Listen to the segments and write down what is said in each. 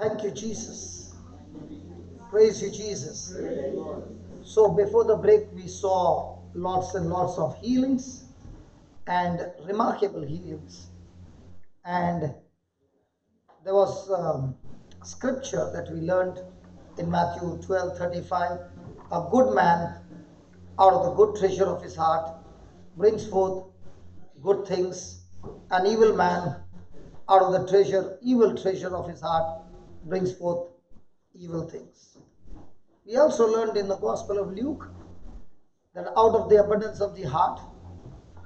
Thank you, Jesus. Praise you, Jesus. So before the break, we saw lots and lots of healings and remarkable healings. And there was scripture that we learned in Matthew 12:35. A good man out of the good treasure of his heart brings forth good things. An evil man out of the evil treasure of his heart brings forth evil things. We also learned in the Gospel of Luke that out of the abundance of the heart,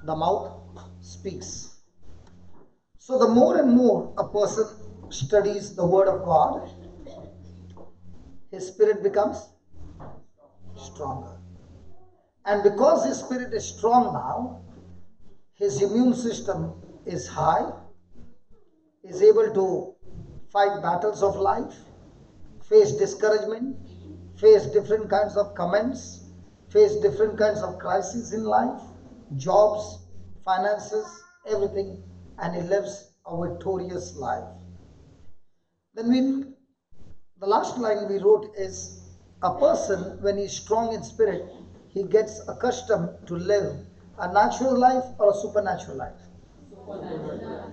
the mouth speaks. So the more and more a person studies the Word of God, his spirit becomes stronger. And because his spirit is strong now, his immune system is high, is able to fight battles of life, face discouragement, face different kinds of comments, face different kinds of crises in life, jobs, finances, everything, and he lives a victorious life. Then the last line we wrote is, a person, when he is strong in spirit, he gets accustomed to live a natural life or a supernatural life.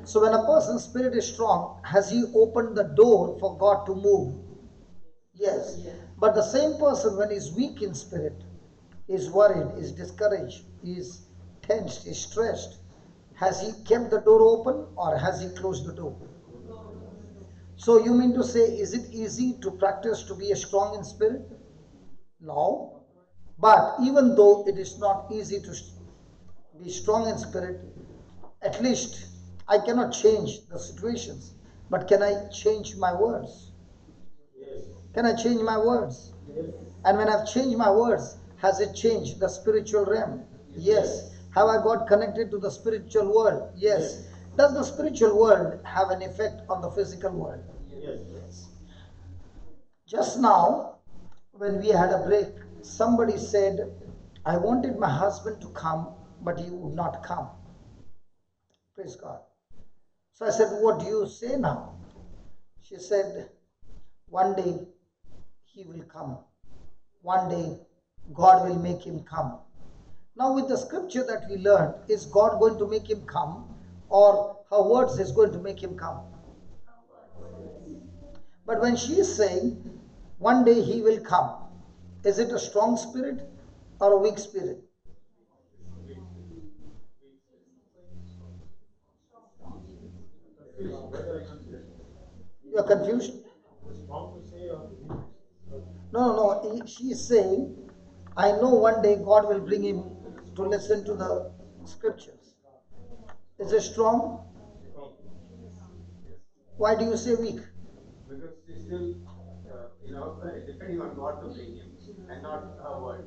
So when a person's spirit is strong, has he opened the door for God to move? Yes. But the same person, when he's weak in spirit, is worried, is discouraged, is tensed, is stressed, has he kept the door open or has he closed the door? So you mean to say, is it easy to practice to be strong in spirit? No. But even though it is not easy to be strong in spirit, at least I cannot change the situations, but can I change my words? Yes. Can I change my words? Yes. And when I've changed my words, has it changed the spiritual realm? Yes. Have I got connected to the spiritual world? Yes. Does the spiritual world have an effect on the physical world? Yes. Just now, when we had a break, somebody said, I wanted my husband to come, but he would not come. Praise God. So I said, what do you say now? She said, one day he will come. One day God will make him come. Now with the scripture that we learned, is God going to make him come, or her words is going to make him come? But when she is saying, one day he will come, is it a strong spirit or a weak spirit? You are confused? No. She is saying, I know one day God will bring him to listen to the scriptures. Is it strong? Why do you say weak? Because she's still, depending on God to bring him and not her word.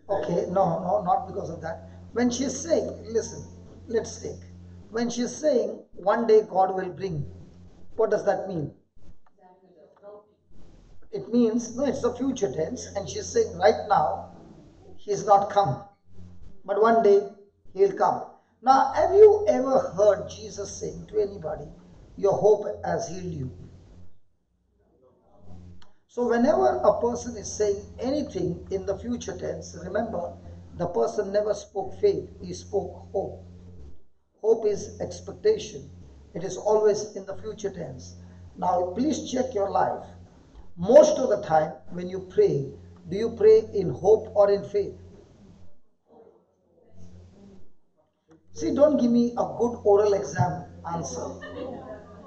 Okay, no, not because of that. When she's saying, listen, let's take. When she's saying, one day God will bring, what does that mean? It means, no, it's the future tense, and she's saying right now, he's not come. But one day, he'll come. Now, have you ever heard Jesus saying to anybody, your hope has healed you? So whenever a person is saying anything in the future tense, remember, the person never spoke faith, he spoke hope. Hope is expectation. It is always in the future tense. Now, please check your life. Most of the time, when you pray, do you pray in hope or in faith? See, don't give me a good oral exam answer.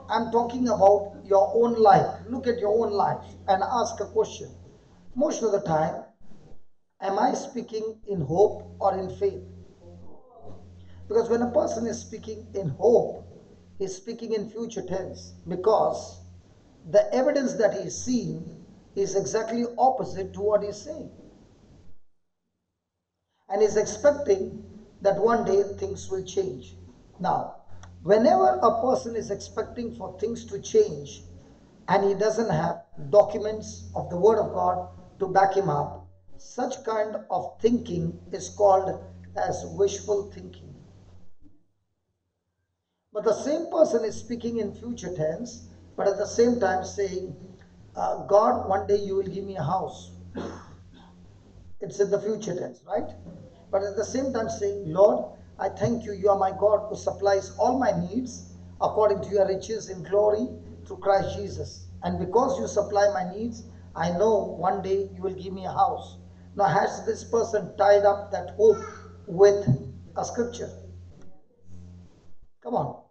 I'm talking about your own life. Look at your own life and ask a question. Most of the time, am I speaking in hope or in faith? Because when a person is speaking in hope, he's speaking in future tense, because the evidence that he is seeing is exactly opposite to what he's saying. And he's expecting that one day things will change. Now, whenever a person is expecting for things to change and he doesn't have documents of the Word of God to back him up, such kind of thinking is called as wishful thinking. But the same person is speaking in future tense but at the same time saying, God, one day you will give me a house. It's in the future tense, right? But at the same time saying, Lord, I thank you, you are my God who supplies all my needs according to your riches in glory through Christ Jesus. And because you supply my needs, I know one day you will give me a house. Now, has this person tied up that hope with a scripture? Come on.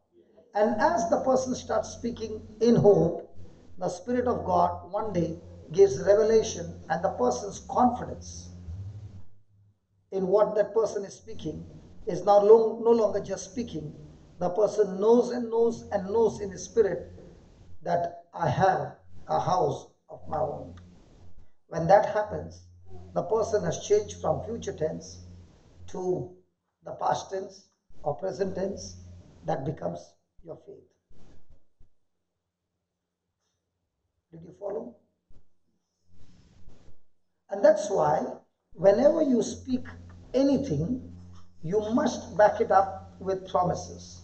And as the person starts speaking in hope, the Spirit of God one day gives revelation, and the person's confidence in what that person is speaking is now no longer just speaking. The person knows and knows and knows in his spirit that I have a house of my own. When that happens, the person has changed from future tense to the past tense or present tense. That becomes your faith. Did you follow? And that's why whenever you speak anything, you must back it up with promises.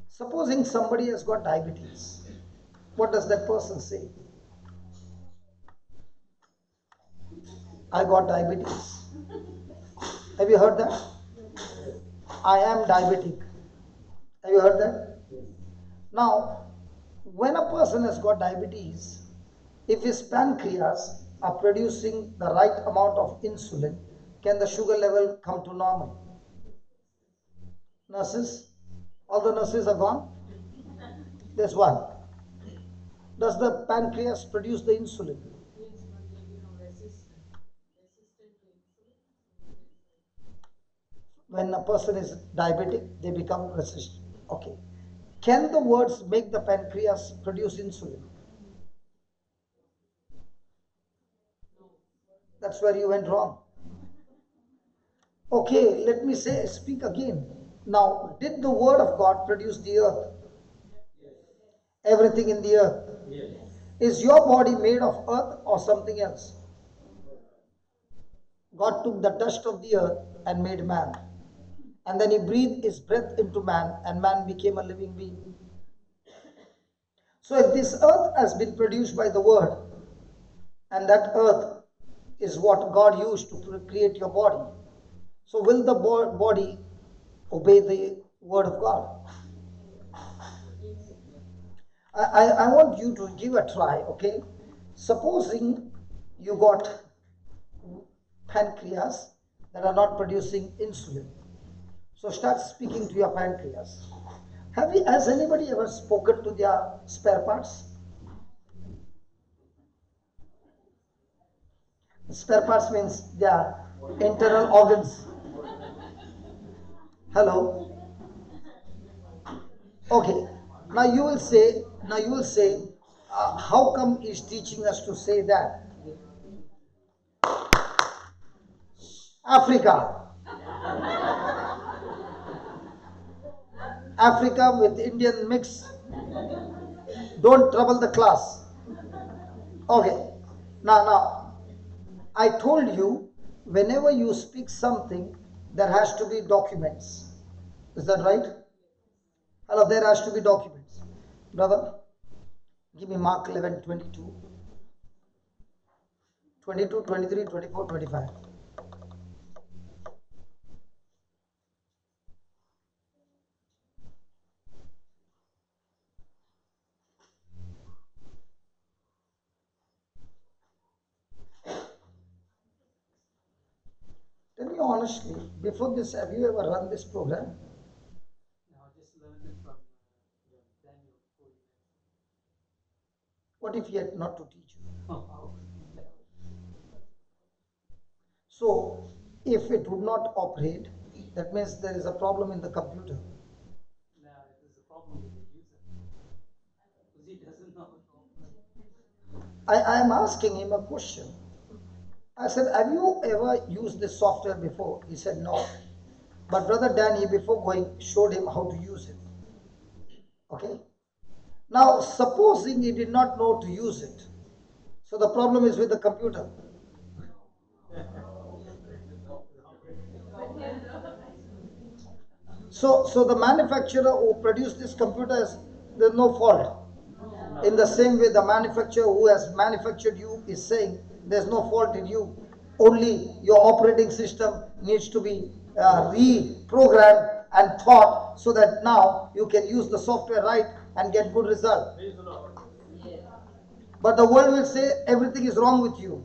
Supposing somebody has got diabetes, what does that person say? I got diabetes. Have you heard that? I am diabetic. Have you heard that? Now, when a person has got diabetes, if his pancreas are producing the right amount of insulin, can the sugar level come to normal? Nurses? All the nurses are gone? There's one. Does the pancreas produce the insulin? When a person is diabetic, they become resistant. Okay. Can the words make the pancreas produce insulin? That's where you went wrong. Okay, let me speak again. Now, did the word of God produce the earth? Everything in the earth? Is your body made of earth or something else? God took the dust of the earth and made man. And then he breathed his breath into man, and man became a living being. So if this earth has been produced by the word, and that earth is what God used to create your body, so will the body obey the word of God? I want you to give a try, okay? Supposing you got pancreas that are not producing insulin. So start speaking to your pancreas. Has anybody ever spoken to their spare parts? Spare parts means their internal organs. Hello? Okay. Now you will say, how come he's teaching us to say that? Africa. Africa with Indian mix. Don't trouble the class. Okay. Now, I told you, whenever you speak something, there has to be documents. Is that right? Hello, there has to be documents. Brother, give me Mark 11, 22, 22, 23, 24, 25. Tell me honestly, before this, have you ever run this program? No, I just learned it from Daniel before you What if he had not to teach you? mentioned. So, if it would not operate, that means there is a problem in the computer. Now, there's a problem with the user because he doesn't know how to operate. I am asking him a question. I said, have you ever used this software before? He said, no. But Brother Danny, before going, showed him how to use it. Okay? Now, supposing he did not know to use it, so the problem is with the computer. So the manufacturer who produced this computer there's no fault. In the same way, the manufacturer who has manufactured you is saying there's no fault in you. Only your operating system needs to be reprogrammed and thought so that now you can use the software right and get good result. But the world will say everything is wrong with you.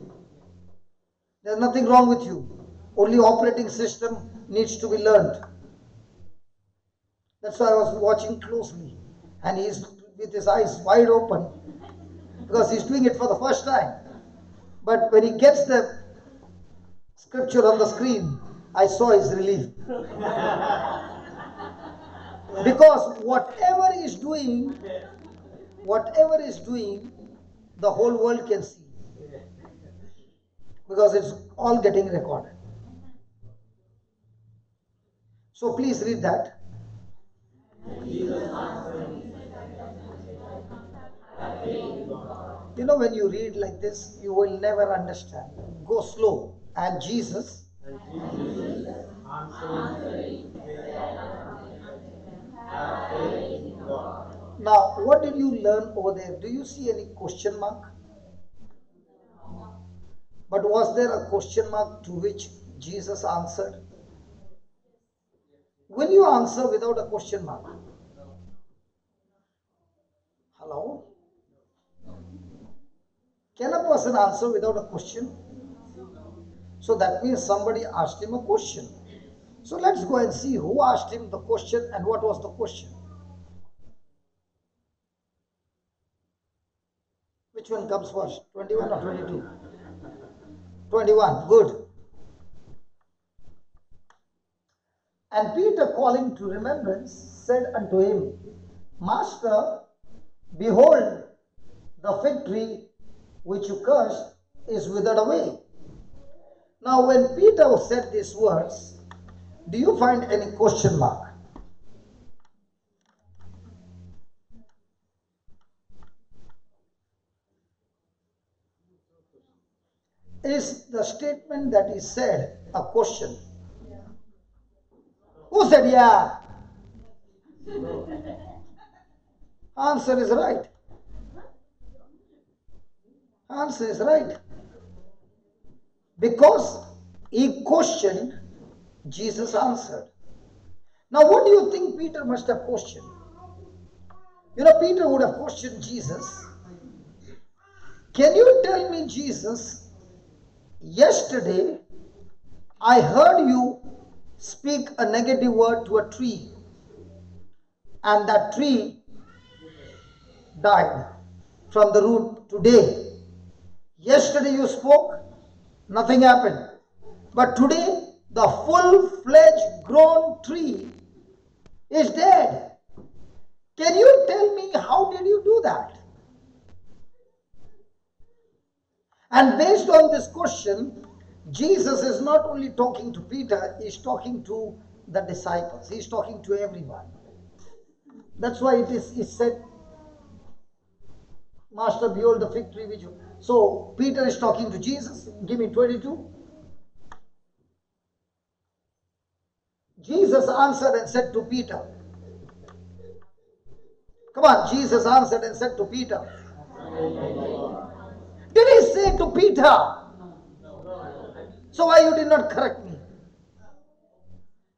There's nothing wrong with you. Only operating system needs to be learned. That's why I was watching closely. And he's with his eyes wide open because he's doing it for the first time. But when he gets the scripture on the screen, I saw his relief. Because whatever he's doing, the whole world can see. Because it's all getting recorded. So please read that. You know, when you read like this, you will never understand. Go slow. And Jesus Now, what did you learn over there? Do you see any question mark? But was there a question mark to which Jesus answered? Will you answer without a question mark? Hello? Can a person answer without a question? So that means somebody asked him a question. So let's go and see who asked him the question and what was the question. Which one comes first? 21 or 22? 21. Good. And Peter, calling to remembrance, said unto him, Master, behold, the fig tree which you cursed is withered away. Now, when Peter said these words, do you find any question mark? Is the statement that he said a question? Who said yeah? Answer is right. Answer is right. Because he questioned, Jesus answered. Now, what do you think Peter must have questioned? You know, Peter would have questioned Jesus. Can you tell me, Jesus, yesterday I heard you speak a negative word to a tree, and that tree died from the root today. Yesterday you spoke, nothing happened. But today, the full-fledged grown tree is dead. Can you tell me how did you do that? And based on this question, Jesus is not only talking to Peter, he's talking to the disciples. He's talking to everyone. That's why it is said, Master, behold the fig tree which you... So, Peter is talking to Jesus. Give me 22. Jesus answered and said to Peter. Come on, Jesus answered and said to Peter. Did he say to Peter? So why you did not correct me?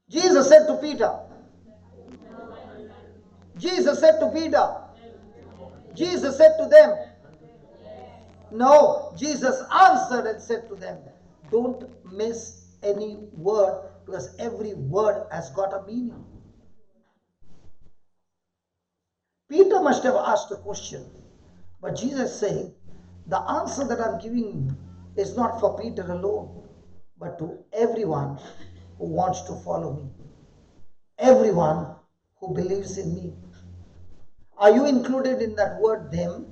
Jesus said to Peter. Jesus said to Peter. Jesus said to them. No, Jesus answered and said to them, don't miss any word because every word has got a meaning. Peter must have asked a question, but Jesus is saying, the answer that I'm giving is not for Peter alone, but to everyone who wants to follow me. Everyone who believes in me. Are you included in that word, them?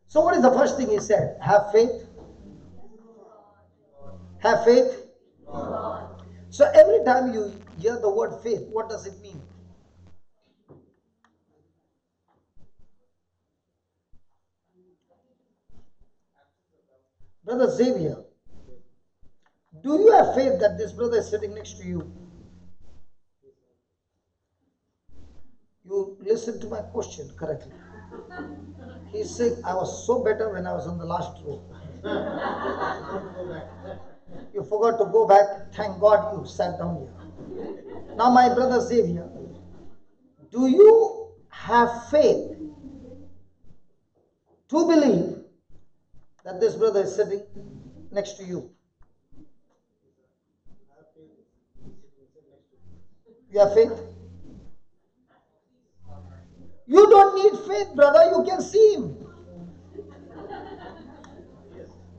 So what is the first thing he said? Have faith. Have faith. So every time you hear the word faith, what does it mean? Brother Xavier, Do you have faith that this brother is sitting next to you? You listen to my question correctly. He's saying, I was so better when I was on the last row. You forgot to go back. Thank God you sat down here. Now, my brother Xavier, do you have faith to believe that this brother is sitting next to you? You have faith? You don't need faith, brother. You can see him.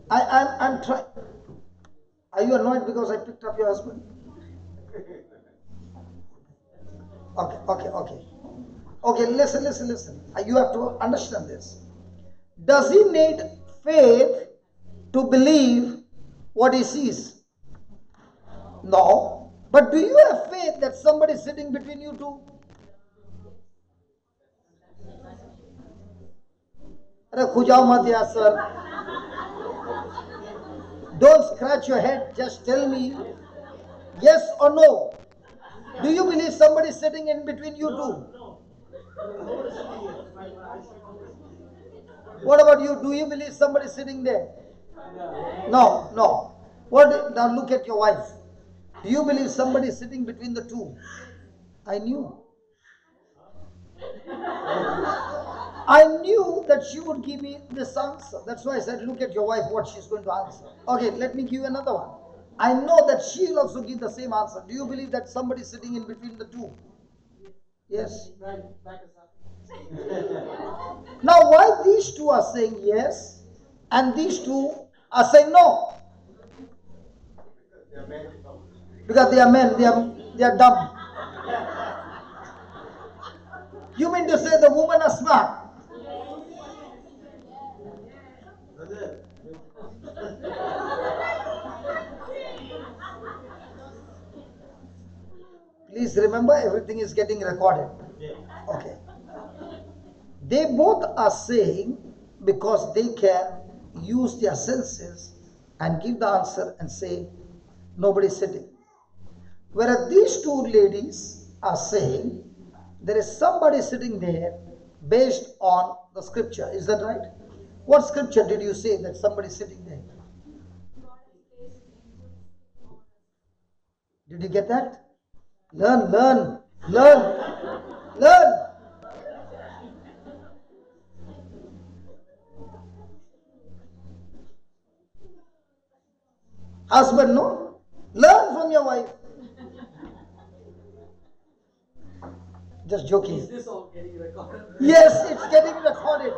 I'm trying. Are you annoyed because I picked up your husband? Okay, listen. You have to understand this. Does he need faith to believe what he sees? No. But do you have faith that somebody is sitting between you two? Sir. Don't scratch your head. Just tell me yes or no. Do you believe somebody is sitting in between you two? What about you? Do you believe somebody is sitting there? No. What? Now look at your wife. Do you believe somebody is sitting between the two? I knew. I knew that she would give me this answer. That's why I said, look at your wife, what she's going to answer. Okay, let me give you another one. I know that she will also give the same answer. Do you believe that somebody is sitting in between the two? Yes. Now, why these two are saying yes and these two are saying no? Because they are men, they are dumb. You mean to say the women are smart? Please remember, everything is getting recorded. Okay. They both are saying because they can use their senses and give the answer and say, nobody is sitting. Whereas these two ladies are saying, there is somebody sitting there based on the scripture. Is that right? What scripture did you say that somebody is sitting there? Did you get that? Learn. Husband, no? Learn from your wife. Just joking. Is this all getting recorded? Yes, it's getting recorded.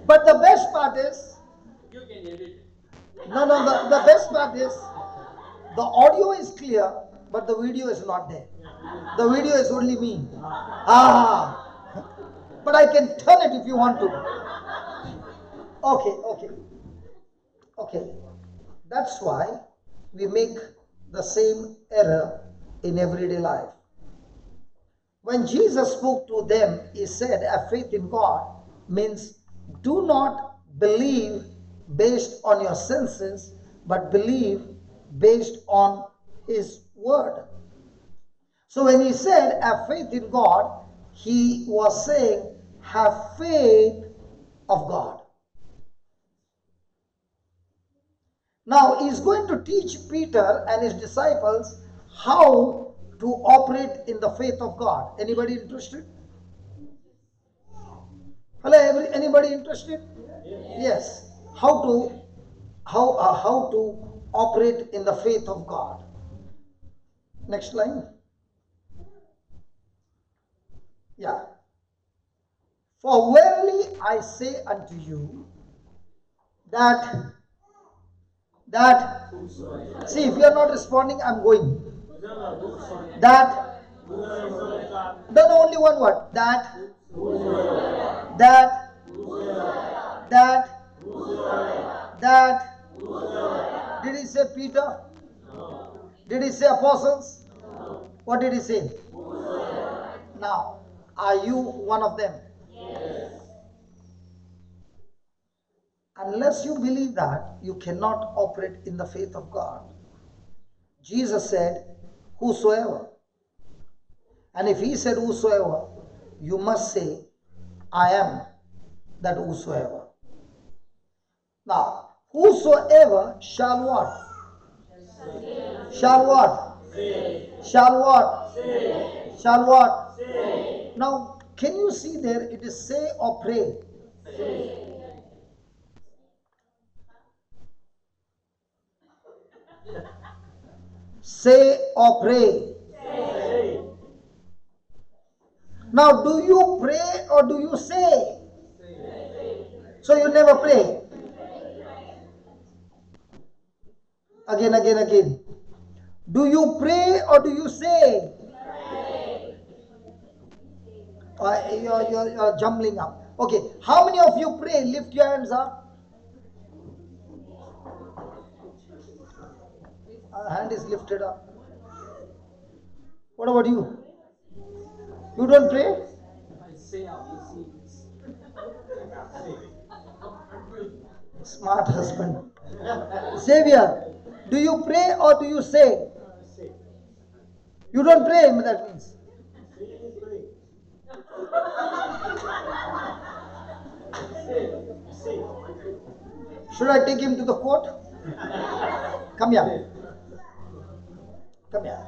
But the best part is, You can edit it. no, the best part is, the audio is clear, but the video is not there. The video is only me. But I can turn it if you want to. Okay. That's why we make the same error in everyday life. When Jesus spoke to them, he said, have faith in God means do not believe based on your senses, but believe based on his word. So when he said, have faith in God, he was saying, have faith of God. Now he's going to teach Peter and his disciples how to operate in the faith of God. Anybody interested? Hello, anybody interested? Yes. How to operate in the faith of God. Next line. Yeah. For verily I say unto you that see, if you are not responding, I'm going. That no, only one word. That did he say Peter? Did he say apostles? What did he say? Now, are you one of them? Unless you believe that, you cannot operate in the faith of God. Jesus said, whosoever. And if he said whosoever, you must say, I am that whosoever. Now, whosoever shall what? Shall what? Shall what? Shall what? Now, can you see there it is say or pray? Say or pray. Now, do you pray or do you say? So you never pray. Again. Do you pray or do you say? You're jumbling up. Okay, how many of you pray? Lift your hands up. Hand is lifted up. What about you? You don't pray? I say after series. Smart husband. Xavier, do you pray or do you say? You don't pray, that means. Should I take him to the court? Come here. Come here.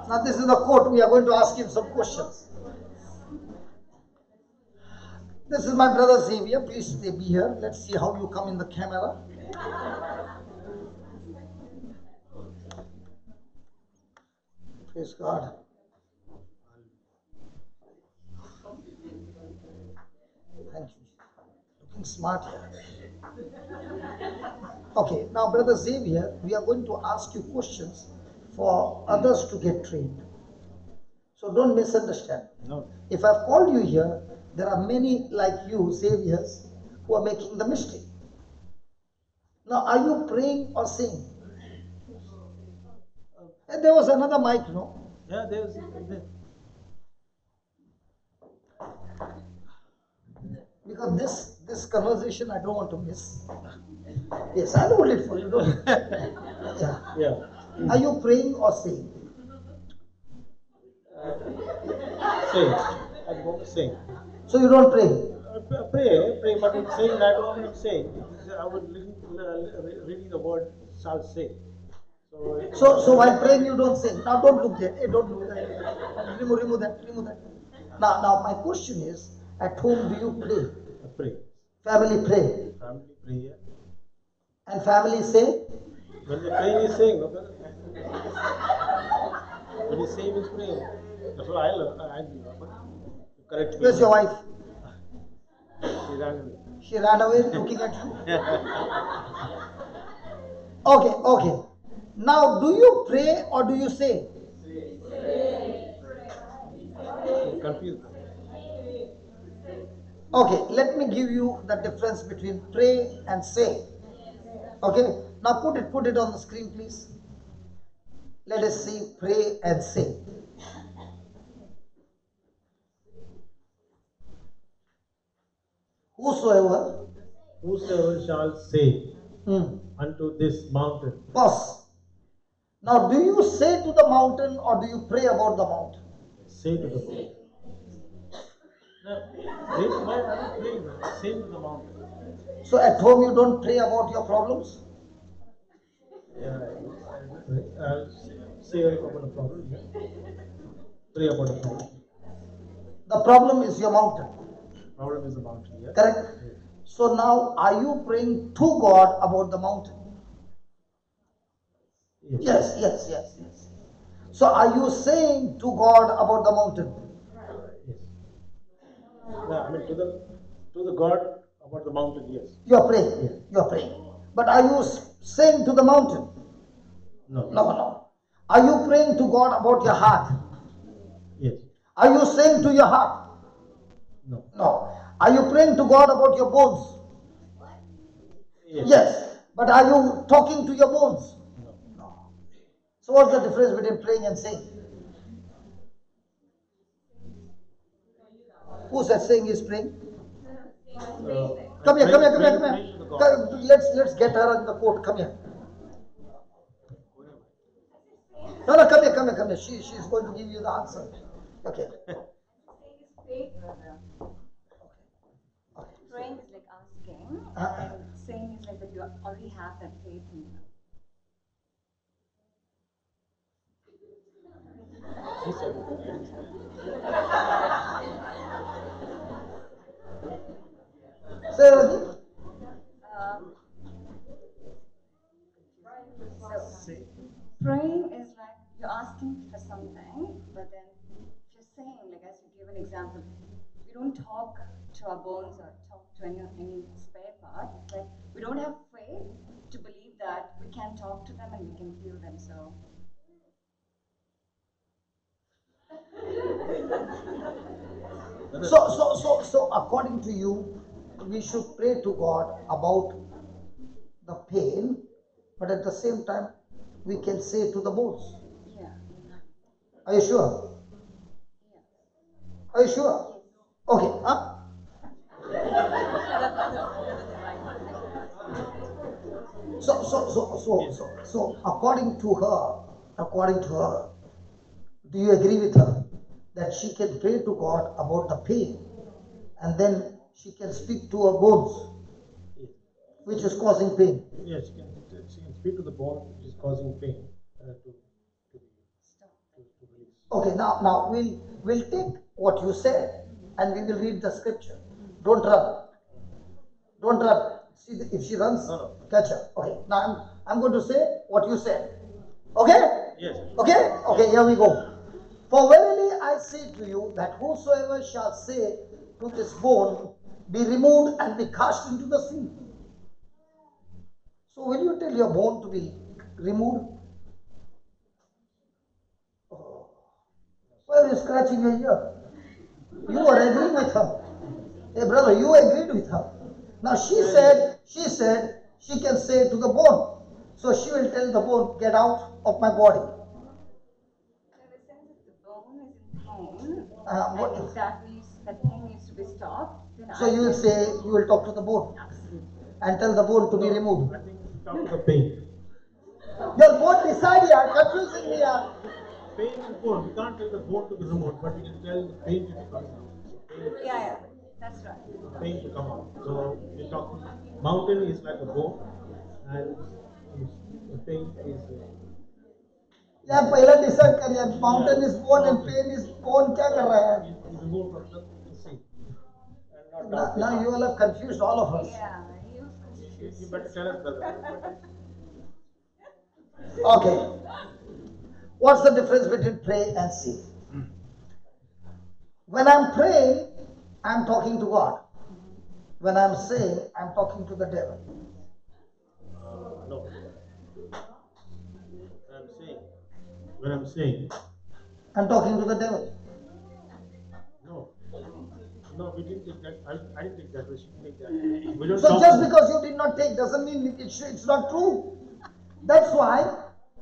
Now this is the court. We are going to ask him some questions. This is my brother Xavier. Please stay be here. Let's see how you come in the camera. Praise God. Thank you. Looking smart here. Okay, now brother Xavier, we are going to ask you questions for others to get trained. So don't misunderstand. No. If I've called you here, there are many like you, Xaviers, who are making the mistake. Now, are you praying or saying? And there was another mic, no? Yeah, there's. Because this conversation I don't want to miss. Yes, I'll hold it for you. Don't. Yeah. Yeah. Are you praying or saying? Saying. I'm going to sing. So you don't pray. Pray, but in saying I don't want to say. I was reading the word shall say. So while praying you don't sing. Now don't look there. Hey, don't look there. Remove that. Now my question is, at home do you pray? Pray. Family pray. Family pray. Yeah. And family say? When they pray, he's saying. No, brother. When he's saying, he's praying. That's what I learned. Correct me. Where's your wife? She ran away. She ran away looking at you. Okay. Now, do you pray or do you say? Confused. Okay, let me give you the difference between pray and say. Okay, now put it on the screen, please. Let us see pray and say. Whosoever shall say unto this mountain. Pause. Now, do you say to the mountain or do you pray about the mountain? Say to the mountain. Say to the mountain. So at home you don't pray about your problems? Yeah, I'll say about the problem. Pray about the problem. The problem is your mountain. Problem is the mountain. Yeah. Correct? Yeah. So now, are you praying to God about the mountain? Yes. So are you saying to God about the mountain? Yes. No, I mean to the God about the mountain. Yes. You are praying. Yeah. You are praying. But are you saying to the mountain? No. No. Are you praying to God about your heart? Yes. Are you saying to your heart? No. Are you praying to God about your bones? Yes. But are you talking to your bones? No. So what's the difference between praying and saying? Who said saying is praying? Come here, come here, come here, come Praying to the here. God. Let's get her in the court. Come here. No, no, come here, come here, come here. She's going to give you the answer. Okay. Saying is faith, brother. Praying is like asking, Uh-uh. and saying is like that you already have that faith in you. He said it. Say it again. So, praying is like you're asking for something, but then if you're saying, like as you give an example, we don't talk to our bones or talk to any spare part. It's like we don't have faith to believe that we can talk to them and we can heal them. So, So according to you, we should pray to God about the pain, but at the same time, we can say to the bones. yeah. Are you sure? Are you sure? Okay, huh? So according to her, do you agree with her that she can pray to God about the pain and then she can speak to her bones, which is causing pain? Yes, she can speak to the bone which is causing pain to release. Okay, now we'll take what you said and we will read the scripture. Don't run. Don't run. See, if she runs, No. catch her. Okay, now I'm going to say what you said. Okay? Yes. Okay? Okay, here we go. For verily I say to you that whosoever shall say to this bone, be removed and be cast into the sea. So will you tell your bone to be removed? Oh. Why are you scratching your ear? You are agreeing with her. Hey brother, you agreed with her. Now she said she can say to the bone. So she will tell the bone, get out of my body. In the sense that the bone is in pain, What- and if that pain needs to be stopped, then So you will say, you will talk to the bone and tell the bone to be removed. I think talk to the pain. Your bone decide, you are confusing me. Yaar. Pain is bone. We can't tell the bone to be removed, but we can tell the pain to be coming out. So yeah, that's right. pain to come out. So we talk. Mountain is like a bone, and the pain is. यार पहला decide करिए mountain is bone and pain is bone क्या कर रहा है Is removed from the sea, and not now you all have confused all of us. Yeah, he was confused. You better tell us, brother. Okay, what's the difference between pray and see? When I'm praying, I'm talking to God. When I'm saying, I'm talking to the devil. No. When I'm saying, I'm talking to the devil. no, we didn't take that. I didn't take that. We should take that. We don't So talk just to- because you did not take doesn't mean it's not true. That's why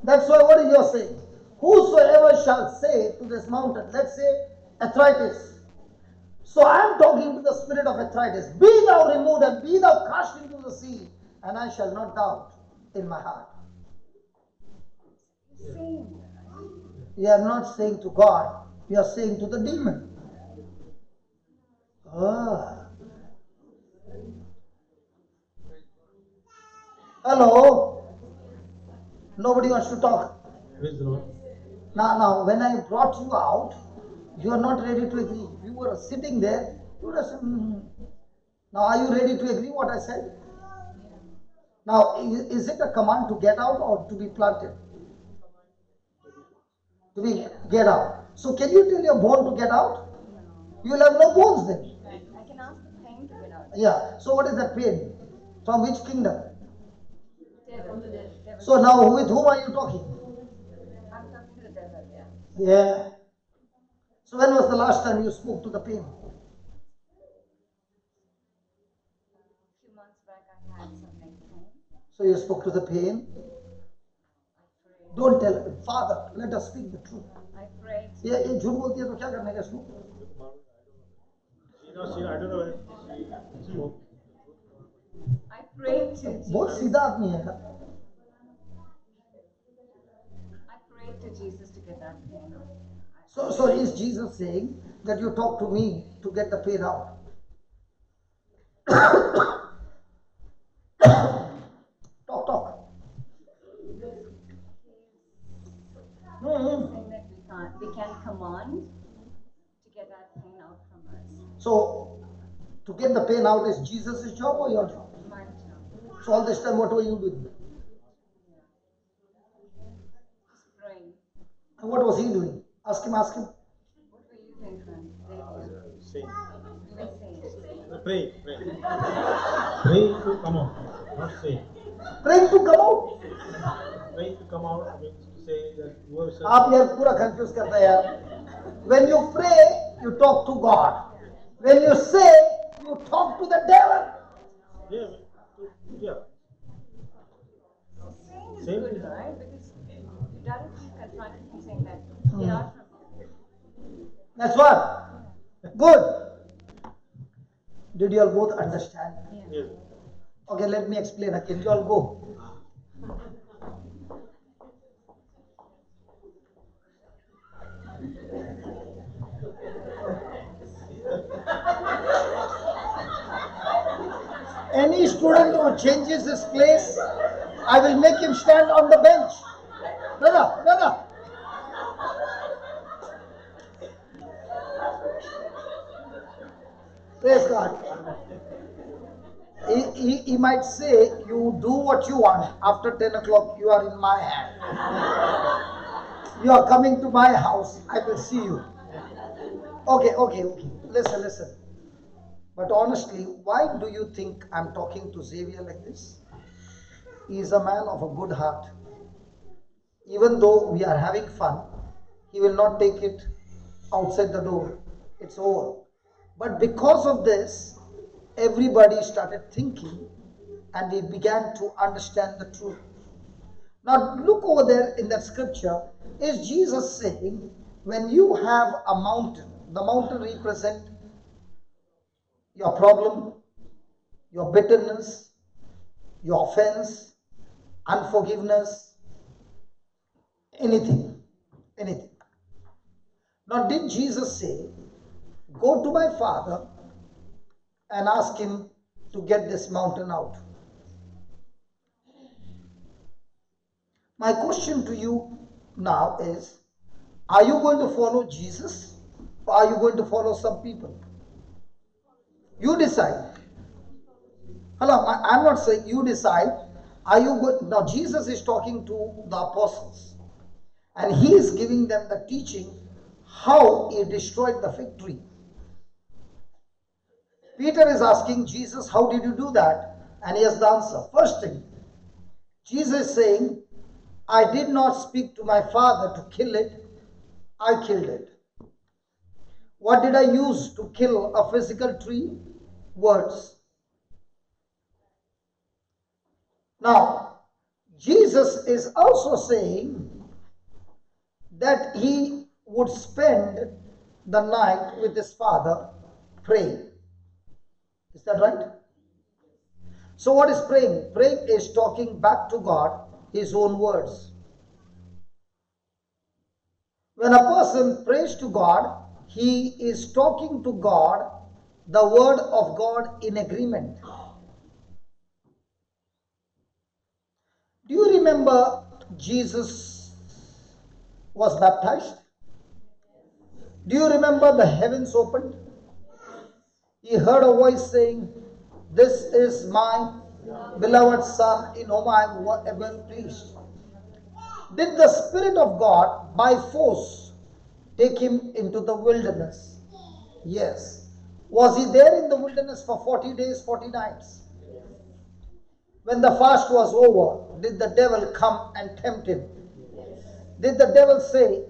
what is you're saying? Whosoever shall say to this mountain, let's say arthritis. So I am talking to the spirit of arthritis. Be thou removed and be thou cast into the sea, and I shall not doubt in my heart. Same. You are not saying to God, you are saying to the demon. Ah. Hello? Nobody wants to talk. Praise the Lord. Now, when I brought you out, you are not ready to agree. You were sitting there, you were saying, Now, are you ready to agree what I said? Now, is it a command to get out or to be planted? To be get out. So, can you tell your bone to get out? You will have no bones then. I can ask the pain to get out. Yeah. So, what is that pain? From which kingdom? Devil. So, now with whom are you talking? I'm talking to the devil, yeah. Yeah. So, when was the last time you spoke to the pain? A few months back, I had some neck pain. So, you spoke to the pain. I prayed. Don't tell him, Father, let us speak the truth. I prayed. ये झूठ बोलती है तो क्या करने का इसको? Because I don't know if she spoke. I prayed to बहुत Jesus. सीधा आदमी है यार. I prayed to Jesus to get that pain out. So is Jesus saying that you talk to me to get the pain out? Talk. Saying that we can command to get that pain out from us. So to get the pain out is Jesus' job or your job? My job. So all this time what were you doing? Just praying. And what was he doing? Ask him. What were you doing, friend? Saying. We were saying. Pray. Pray to come out, not say. Praying to come out. Pray to come out means to say that whoever says. आप यार पूरा confuse करते हैं यार. When you pray, you talk to God. When you say, you talk to the devil. Yeah. Saying is Same good, thing. right? Because you directly confront him saying that get out from here. That's what. Good. Did you all both understand? Yes. Okay, let me explain again. You all go. Any student who changes his place, I will make him stand on the bench. Brother. Praise God. He might say, you do what you want. After 10 o'clock, you are in my hand. You are coming to my house. I will see you. Okay. Listen. But honestly, why do you think I'm talking to Xavier like this? He is a man of a good heart. Even though we are having fun, he will not take it outside the door. It's over. But because of this, everybody started thinking and they began to understand the truth. Now look over there in that scripture. Is Jesus saying, when you have a mountain, the mountain represents your problem, your bitterness, your offense, unforgiveness, anything. Now did Jesus say, go to my Father and ask him to get this mountain out? My question to you now is, are you going to follow Jesus or are you going to follow some people? You decide. Hello, I'm not saying you decide. Are you good? Now Jesus is talking to the apostles and he is giving them the teaching how he destroyed the fig tree. Peter is asking Jesus, how did you do that? And he has the answer. First thing, Jesus is saying, I did not speak to my Father to kill it, I killed it. What did I use to kill a physical tree? Words. Now, Jesus is also saying that he would spend the night with his Father praying. Is that right? So what is praying? Praying is talking back to God his own words. When a person prays to God, he is talking to God the word of God in agreement. Do you remember Jesus was baptized? Do you remember the heavens opened? He heard a voice saying, this is my beloved Son in whom I am well pleased. Did the Spirit of God by force take him into the wilderness? Yes. Was he there in the wilderness for 40 days, 40 nights? When the fast was over, did the devil come and tempt him? Did the devil say,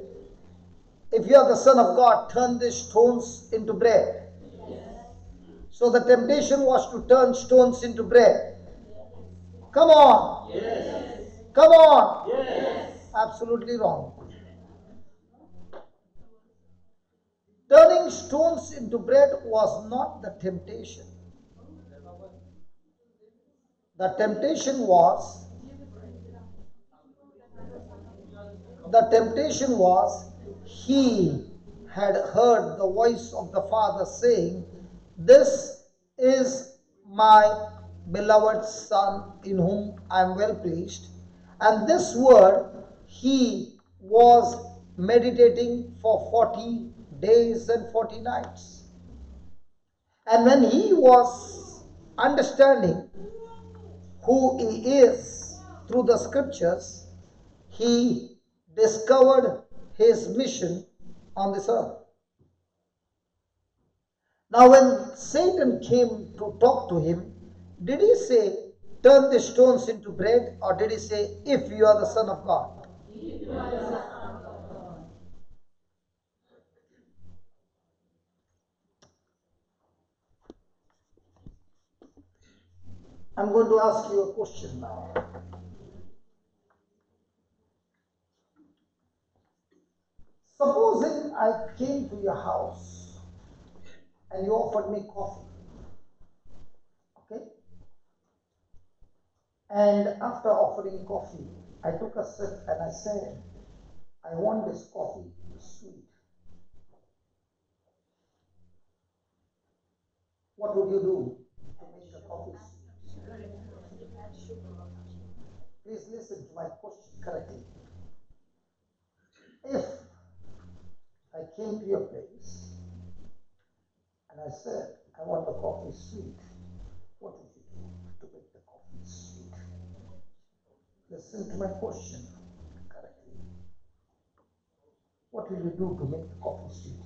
if you are the Son of God, turn these stones into bread? So the temptation was to turn stones into bread. Come on. Yes. Come on. Yes. Absolutely wrong. Turning stones into bread was not the temptation. The temptation was, he had heard the voice of the Father saying, "This is my beloved Son in whom I am well pleased." And this word he was meditating for 40 days and 40 nights. And when he was understanding who he is through the scriptures, he discovered his mission on this earth. Now, when Satan came to talk to him, did he say, "Turn the stones into bread," or did he say, "If you are the Son of God"? I'm going to ask you a question now. Supposing I came to your house and you offered me coffee, okay? And after offering coffee, I took a sip and I said, "I want this coffee sweet." What would you do to make the coffee sweet? Please listen to my question correctly. If I came to your place and I said, "I want the coffee sweet," what would you do to make the coffee sweet? Listen to my question correctly. What will you do to make the coffee sweet?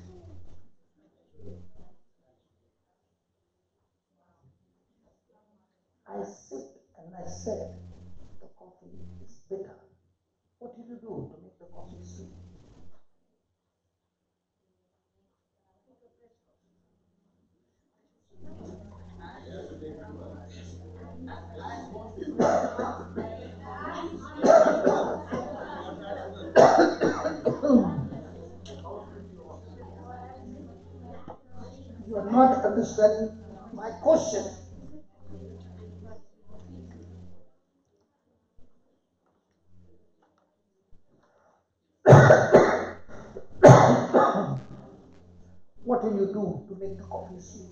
I sipped and I said, "The coffee is bitter." What will you do to make the coffee sweet? You are not understanding my question. What will you do to make the coffee sweet?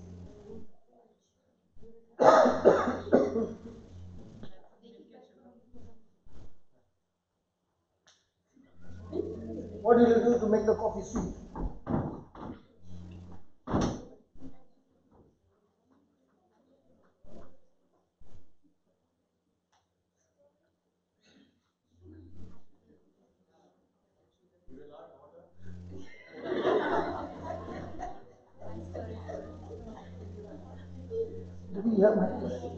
What will you do to make the coffee sweet? Did you hear my question?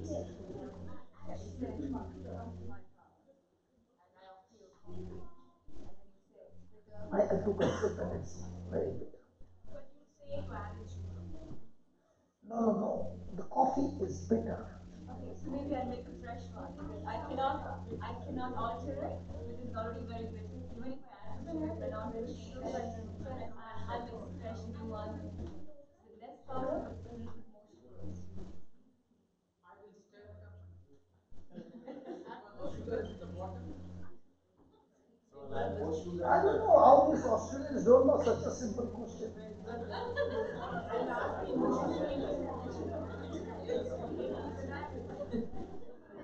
I took a sip and it's very bitter. No. The coffee is bitter. Okay, so maybe I'll make a fresh one because I cannot alter it because it's already very bitter. Even if I add sugar, it may not be sugar, but I'll make a fresh new one with less powder but a little bit more sugar. I don't know how these Australians don't know such a simple question.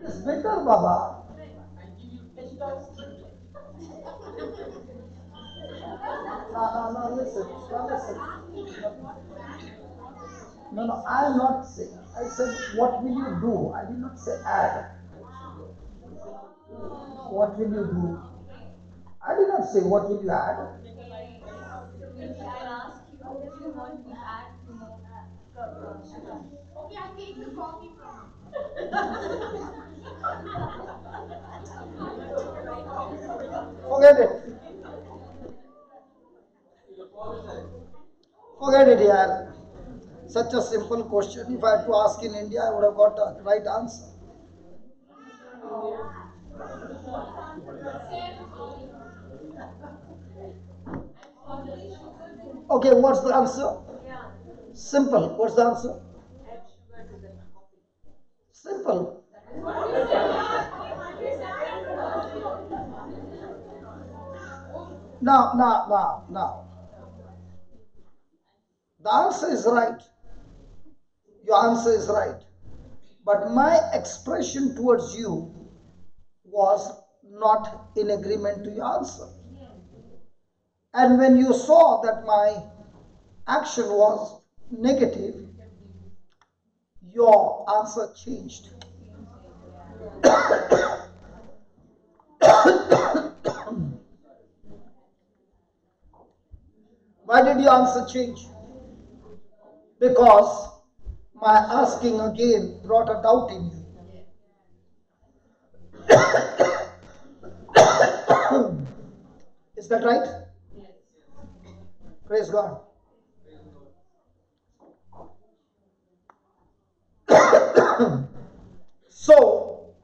It's bitter, Baba. No, listen. No, listen. No, I am not saying. I said, what will you do? I did not say add. What will you do? I did not say what will you add. So maybe I'll ask you if you want me to add few more sugar. Okay, I'll take the coffee from Forget it. Forget it, yaar. Such a simple question. If I had to ask in India, I would have got a right answer. Okay. Okay, what's the answer? Simple. What's the answer? Simple. Now. The answer is right. Your answer is right. But my expression towards you was not in agreement to your answer. And when you saw that my action was negative, your answer changed. Why did your answer change? Because my asking again brought a doubt in you. Is that right? Praise God. So,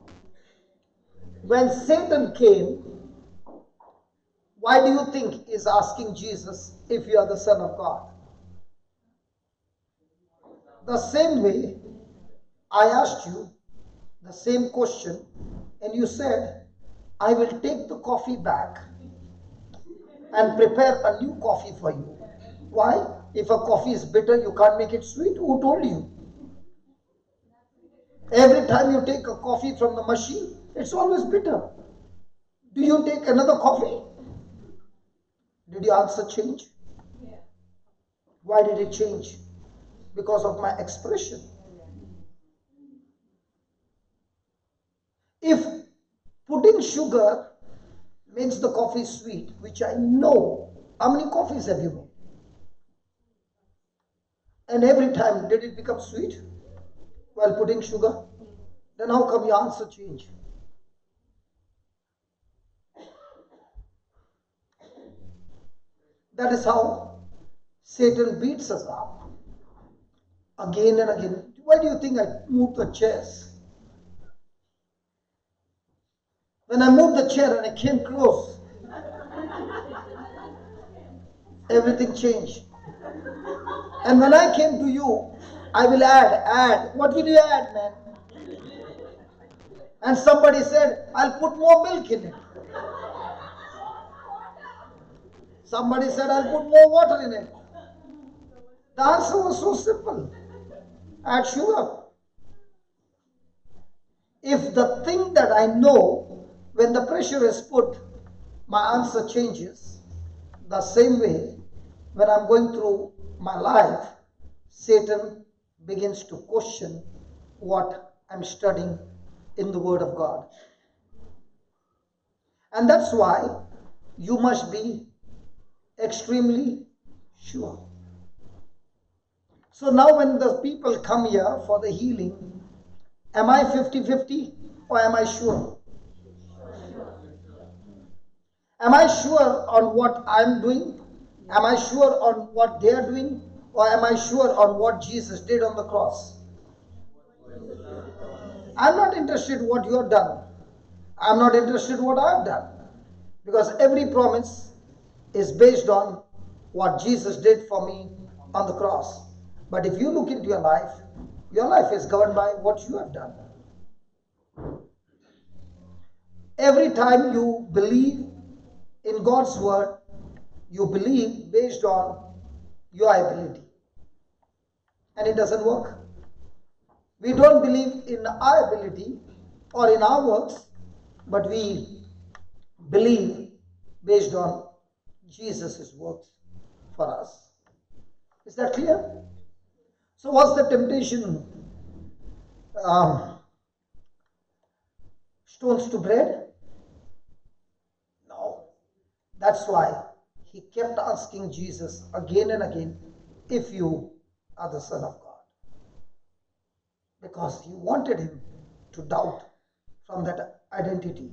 when Satan came, why do you think he's asking Jesus if you are the Son of God? The same way I asked you the same question, and you said, I will take the coffee back and prepare a new coffee for you. Why? If a coffee is bitter, you can't make it sweet. Who told you? Every time you take a coffee from the machine, it's always bitter. Do you take another coffee? Did your answer change? Why did it change? Because of my expression. If putting sugar makes the coffee sweet, which I know, how many coffees have you made? And every time, did it become sweet while putting sugar? Then how come your answer changed? That is how Satan beats us up again and again. Why do you think I moved the chairs? When I moved the chair and I came close, everything changed. And when I came to you, I will add. What will you add, man? And somebody said, I'll put more milk in it. Somebody said, I'll put more water in it. The answer was so simple. Add sugar. If the thing that I know, when the pressure is put, my answer changes. The same way, when I'm going through my life, Satan begins to question what I'm studying in the Word of God. And that's why you must be extremely sure. So now when the people come here for the healing, am I 50-50 or am I sure? Am I sure on what I'm doing? Am I sure on what they are doing? Or am I sure on what Jesus did on the cross? I'm not interested in what you have done. I'm not interested in what I have done. Because every promise is based on what Jesus did for me on the cross. But if you look into your life is governed by what you have done. Every time you believe in God's word, you believe based on your ability. And it doesn't work. We don't believe in our ability or in our works, but we believe based on Jesus' works for us. Is that clear? So what's the temptation? Stones to bread? No. That's why he kept asking Jesus again and again, if you are the Son of God. Because he wanted him to doubt from that identity.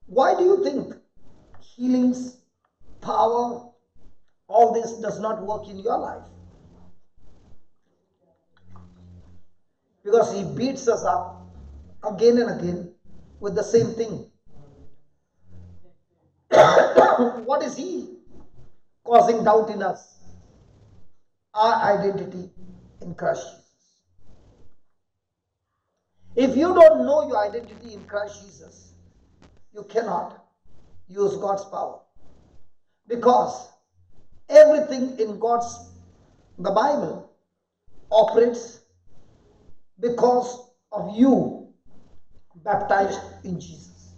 Why do you think healings, power, all this does not work in your life? Because he beats us up again and again with the same thing. What is he causing doubt in us? our identity in Christ Jesus. If you don't know your identity in Christ Jesus, you cannot use God's power. Because everything in the Bible operates because of you baptized in Jesus.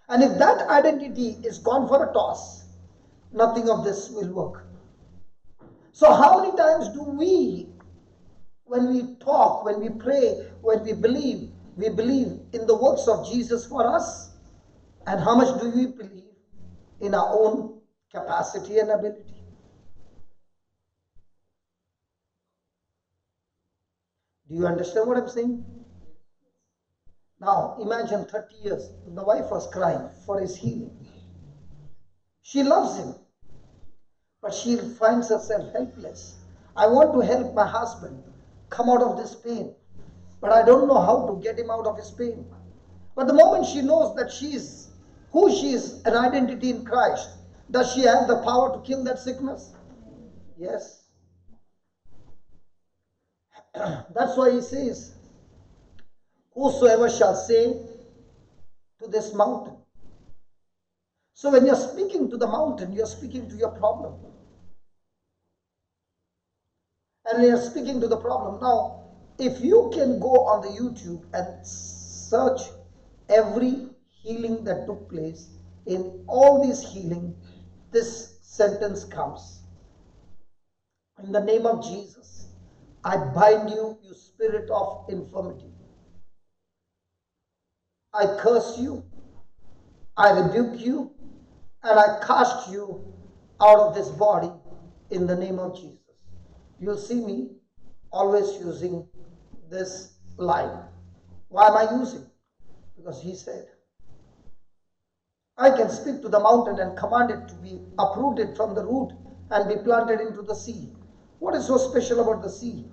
And if that identity is gone for a toss, nothing of this will work. So how many times do we, when we talk, when we pray, when we believe in the works of Jesus for us? And how much do we believe in our own capacity and ability? Do you understand what I'm saying? Now, imagine 30 years, the wife was crying for his healing. She loves him, but she finds herself helpless. I want to help my husband come out of this pain, but I don't know how to get him out of his pain. But the moment she knows that she is who she is, an identity in Christ, does she have the power to kill that sickness? Yes. That's why he says, whosoever shall say to this mountain. So when you're speaking to the mountain, you're speaking to your problem. And we are speaking to the problem. Now, if you can go on the YouTube and search every healing that took place, in all these healing, this sentence comes. In the name of Jesus, I bind you, you spirit of infirmity. I curse you, I rebuke you, and I cast you out of this body in the name of Jesus. You'll see me always using this line. Why am I using? Because he said, I can speak to the mountain and command it to be uprooted from the root and be planted into the sea. What is so special about the sea?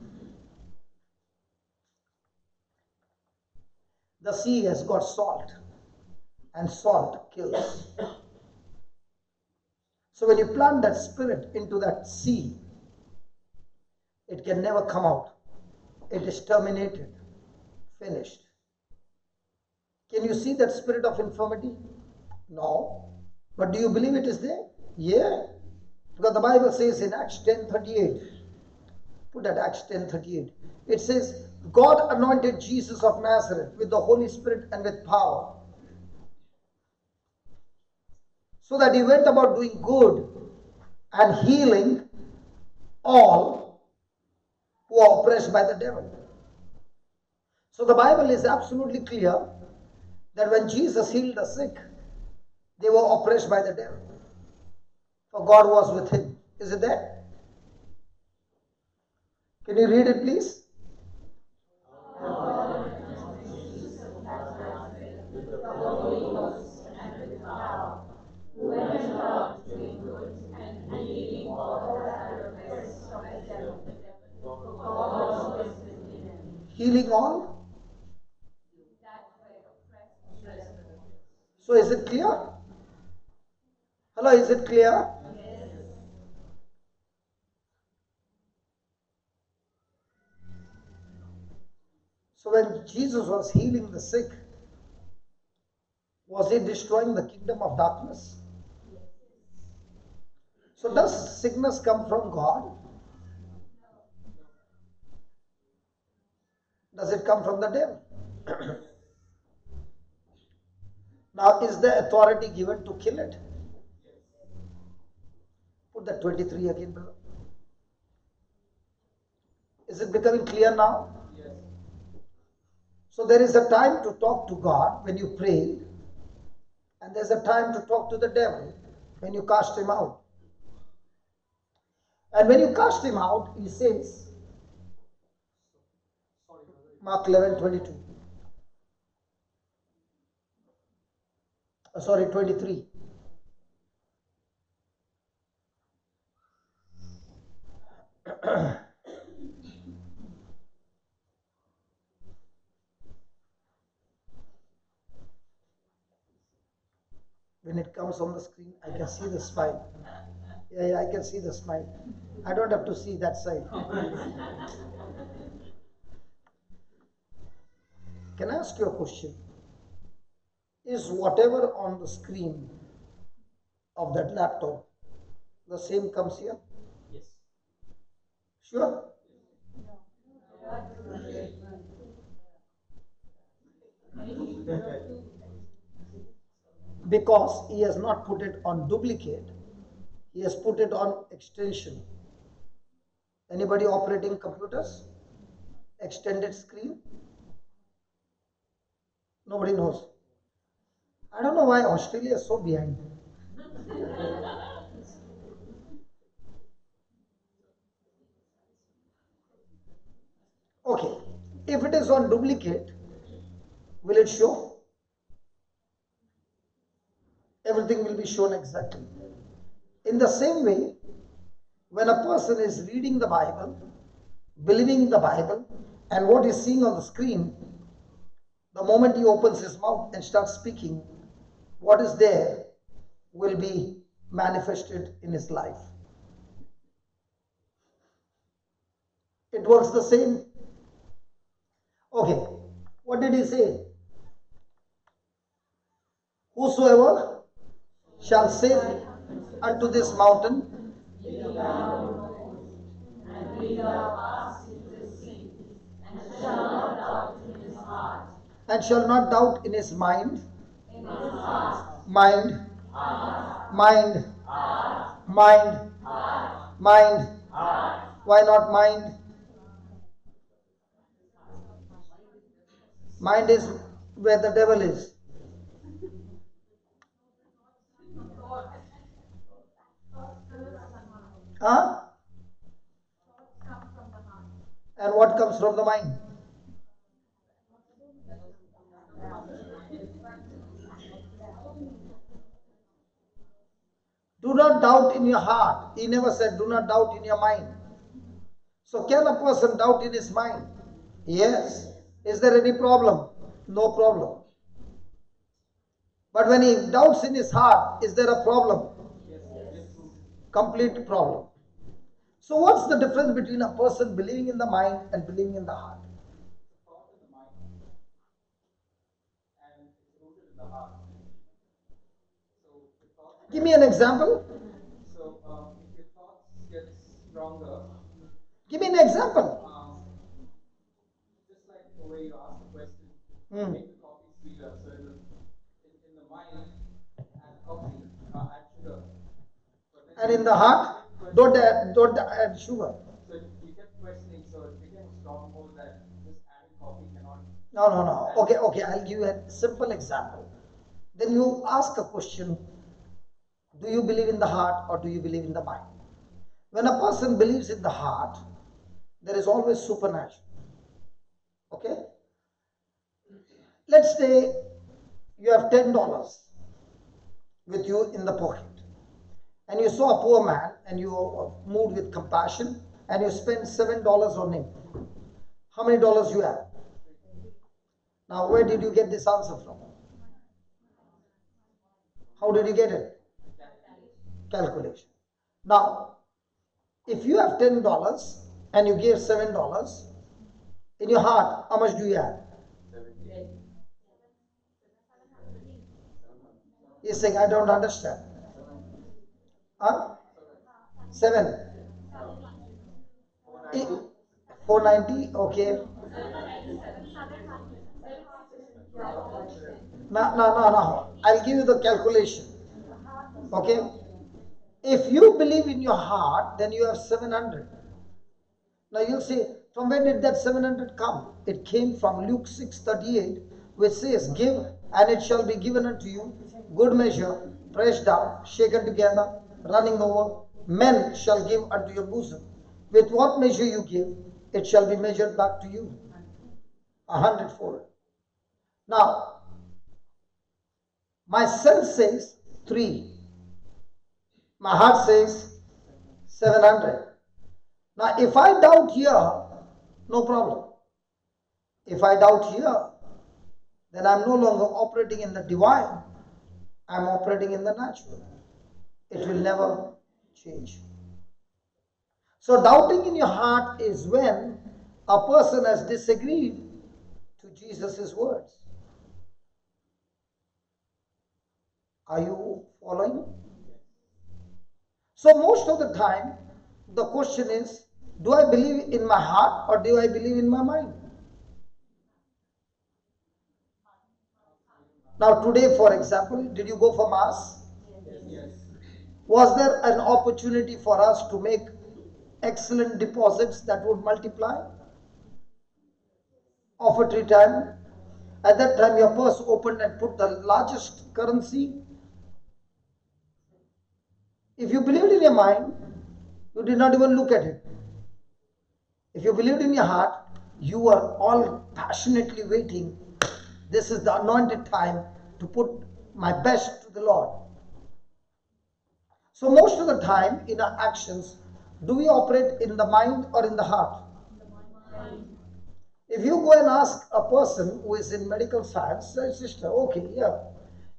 The sea has got salt, and salt kills. So when you plant that spirit into that sea, it can never come out. It is terminated, finished. Can you see that spirit of infirmity? No. But do you believe it is there? Yeah. Because the Bible says in Acts 10:38, put that Acts 10:38, it says, God anointed Jesus of Nazareth with the Holy Spirit and with power, so that he went about doing good and healing all who are oppressed by the devil. So the Bible is absolutely clear that when Jesus healed the sick, they were oppressed by the devil. For God was with him. Is it there? Can you read it, please? Healing all. So is it clear? Hello, is it clear? So when Jesus was healing the sick, was he destroying the kingdom of darkness? So does sickness come from God? Does it come from the devil? Now, is the authority given to kill it? Put that 23 again, brother. Is it becoming clear now? Yes. So there is a time to talk to God when you pray, and there's a time to talk to the devil when you cast him out. And when you cast him out, he says, Mark 11:22. Sorry, 23. When it comes on the screen, I can see the smile. Yeah, I can see the smile. I don't have to see that side. Can I ask you a question? Is whatever on the screen of that laptop the same comes here? Yes. Sure? Because he has not put it on duplicate, he has put it on extension. Anybody operating computers? Extended screen? Nobody knows. I don't know why Australia is so behind. Okay, if it is on duplicate, will it show? Everything will be shown exactly. In the same way, when a person is reading the Bible, believing the Bible, and what is seeing on the screen, the moment he opens his mouth and starts speaking, what is there will be manifested in his life. It works the same. Okay, what did he say? Whosoever shall say unto this mountain, and shall not doubt in his mind, mind, mind, mind, mind. Why not mind? Mind is where the devil is. Huh? And what comes from the mind? Do not doubt in your heart. He never said do not doubt in your mind. So can a person doubt in his mind? Yes. Is there any problem? No problem. But when he doubts in his heart, is there a problem? Complete problem. So what's the difference between a person believing in the mind and believing in the heart? Thought in the mind, and it's rooted in the heart. So the thought. Give me an example. So if your thoughts get stronger, Give me an example. just like the way you asked the question, make the coffee sweeter. So in the mind, add coffee, add sugar. And in the heart, don't add sugar. So you kept questioning, so it became a stronghold that just adding coffee cannot. No. Okay, I'll give you a simple example. Then you ask a question, do you believe in the heart or do you believe in the mind? When a person believes in the heart, there is always supernatural. Okay? Let's say you have $10 with you in the pocket, and you saw a poor man and you moved with compassion and you spent $7 on him. How many dollars you have? Now, where did you get this answer from? How did you get it? Calculation. Now, if you have $10 and you give $7, in your heart, how much do you have? He's saying, I don't understand. Huh? 7. 490, okay. No. I'll give you the calculation. Okay? If you believe in your heart, then you have 700. Now you'll say, from where did that 700 come? It came from Luke 6:38, which says, give and it shall be given unto you, good measure, pressed down, shaken together, running over, men shall give unto your bosom. With what measure you give, it shall be measured back to you, 100-fold. Now, my sense says 3. My heart says 700. Now, if I doubt here, no problem. If I doubt here, then I'm no longer operating in the divine. I'm operating in the natural. It will never change. So doubting in your heart is when a person has disagreed to Jesus' words. Are you following? So most of the time, the question is, do I believe in my heart or do I believe in my mind? Now today, for example, did you go for Mass? Yes. Was there an opportunity for us to make excellent deposits that would multiply? Offertory time. At that time, your purse opened and put the largest currency. If you believed in your mind, you did not even look at it. If you believed in your heart, you were all passionately waiting. This is the anointed time to put my best to the Lord. So most of the time in our actions, do we operate in the mind or in the heart? If you go and ask a person who is in medical science, say, sister, okay, yeah.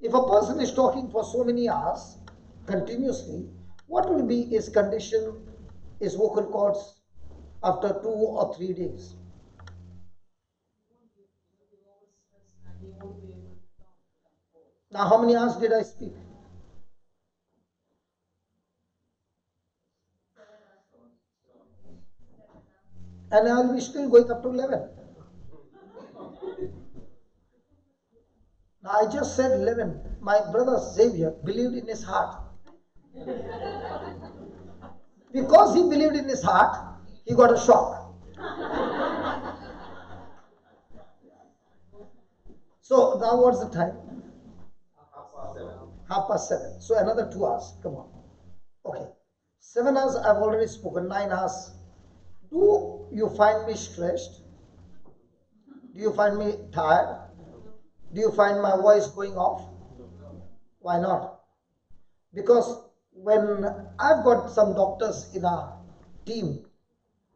If a person is talking for so many hours continuously, what will be his condition, his vocal cords after 2 or 3 days? Now, how many hours did I speak? And I will be still going up to 11. Now, I just said 11. My brother Xavier believed in his heart. Because he believed in his heart, he got a shock. So, now what's the time? 7:30. So, another 2 hours. Come on. Okay. 7 hours I've already spoken. 9 hours. Do you find me stressed? Do you find me tired? Do you find my voice going off? Why not? Because when I've got some doctors in our team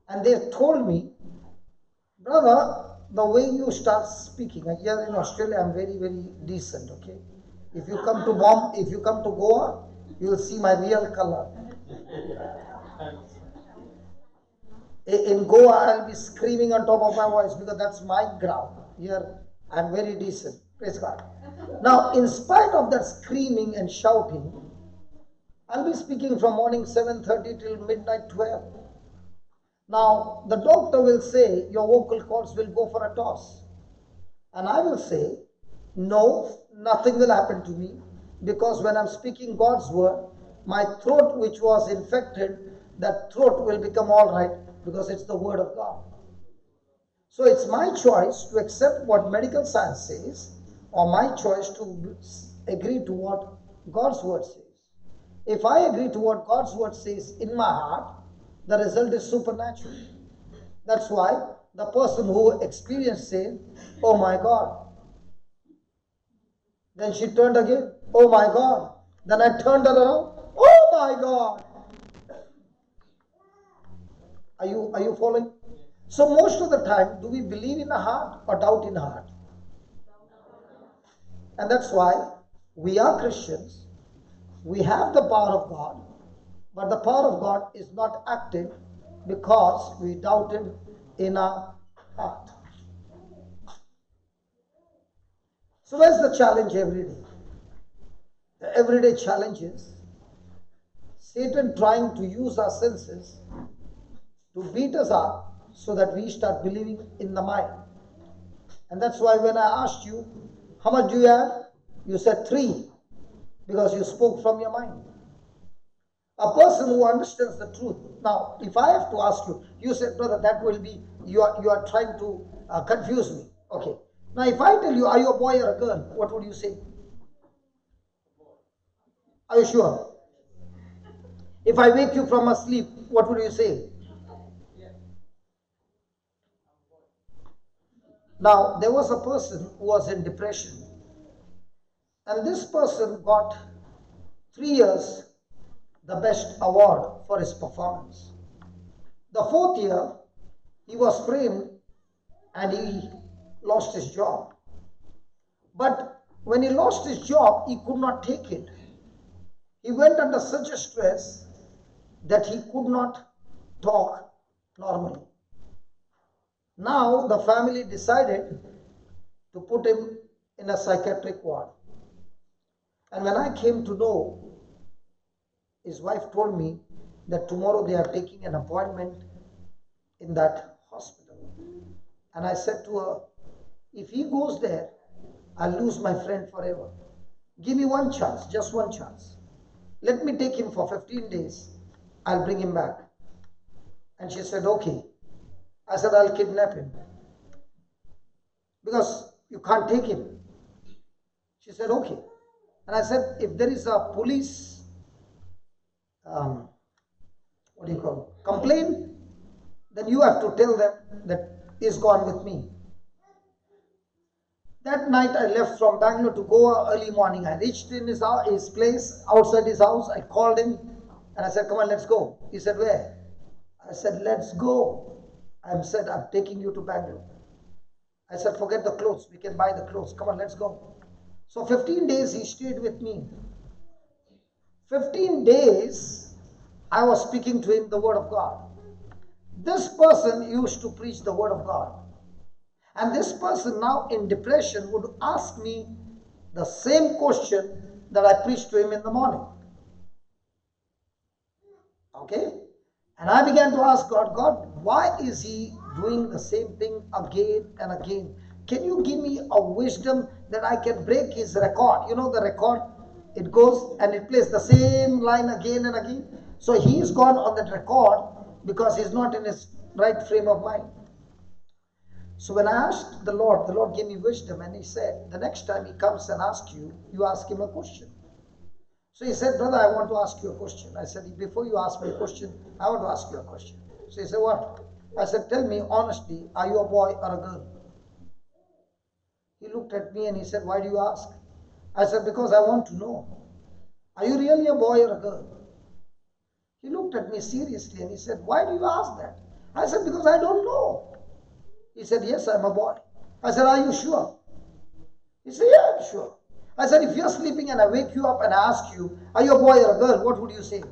and they told me, brother, the way you start speaking, here in Australia I'm very, very decent, okay? If you come to Goa, you will see my real color. In Goa, I'll be screaming on top of my voice because that's my ground. Here, I'm very decent. Praise God. Now, in spite of that screaming and shouting, I'll be speaking from morning 7:30 till midnight 12. Now, the doctor will say, your vocal cords will go for a toss. And I will say, no, nothing will happen to me, because when I'm speaking God's word, my throat which was infected, that throat will become all right, because it's the word of God. So it's my choice to accept what medical science says, or my choice to agree to what God's word says. If I agree to what God's word says in my heart, the result is supernatural. That's why the person who experienced said, oh my God. Then she turned again, oh my God. Then I turned her around, oh my God. Are you following? So most of the time, do we believe in the heart or doubt in the heart? And that's why we are Christians. We have the power of God, but the power of God is not active because we doubted in our heart. So where's the challenge every day? The everyday challenge is Satan trying to use our senses to beat us up so that we start believing in the mind. And that's why when I asked you, how much do you have? You said 3, because you spoke from your mind. A person who understands the truth. Now, if I have to ask you, you said, brother, that will be, you are trying to confuse me. Okay. Now, if I tell you, are you a boy or a girl? What would you say? Are you sure? If I wake you from a sleep, what would you say? Now, there was a person who was in depression. And this person got 3 years the best award for his performance. The 4th year, he was framed and he lost his job. But when he lost his job, he could not take it. He went under such a stress that he could not talk normally. Now the family decided to put him in a psychiatric ward. And when I came to know, his wife told me that tomorrow they are taking an appointment in that hospital. And I said to her, if he goes there, I'll lose my friend forever. Give me one chance, just one chance. Let me take him for 15 days. I'll bring him back. And she said, okay. I said, I'll kidnap him. Because you can't take him. She said, okay. And I said, if there is a police, complaint, then you have to tell them that he's gone with me. That night I left from Bangalore to Goa early morning. I reached in his place, outside his house. I called him and I said, come on, let's go. He said, where? I said, let's go. I said, I'm taking you to Bangalore. I said, forget the clothes. We can buy the clothes. Come on, let's go. So 15 days he stayed with me. 15 days I was speaking to him the word of God. This person used to preach the word of God. And this person now in depression would ask me the same question that I preached to him in the morning. Okay? And I began to ask God, God, why is he doing the same thing again and again? Can you give me a wisdom that I can break his record? You know the record? It goes and it plays the same line again and again. So he's gone on that record because he's not in his right frame of mind. So when I asked the Lord gave me wisdom and he said, the next time he comes and asks you, you ask him a question. So he said, brother, I want to ask you a question. I said, before you ask me a question, I want to ask you a question. So he said, what? I said, tell me honestly, are you a boy or a girl? He looked at me and he said, why do you ask? I said, because I want to know. Are you really a boy or a girl? He looked at me seriously and he said, why do you ask that? I said, because I don't know. He said, yes, I'm a boy. I said, are you sure? He said, yeah, I'm sure. I said, if you're sleeping and I wake you up and I ask you, are you a boy or a girl? What would you say?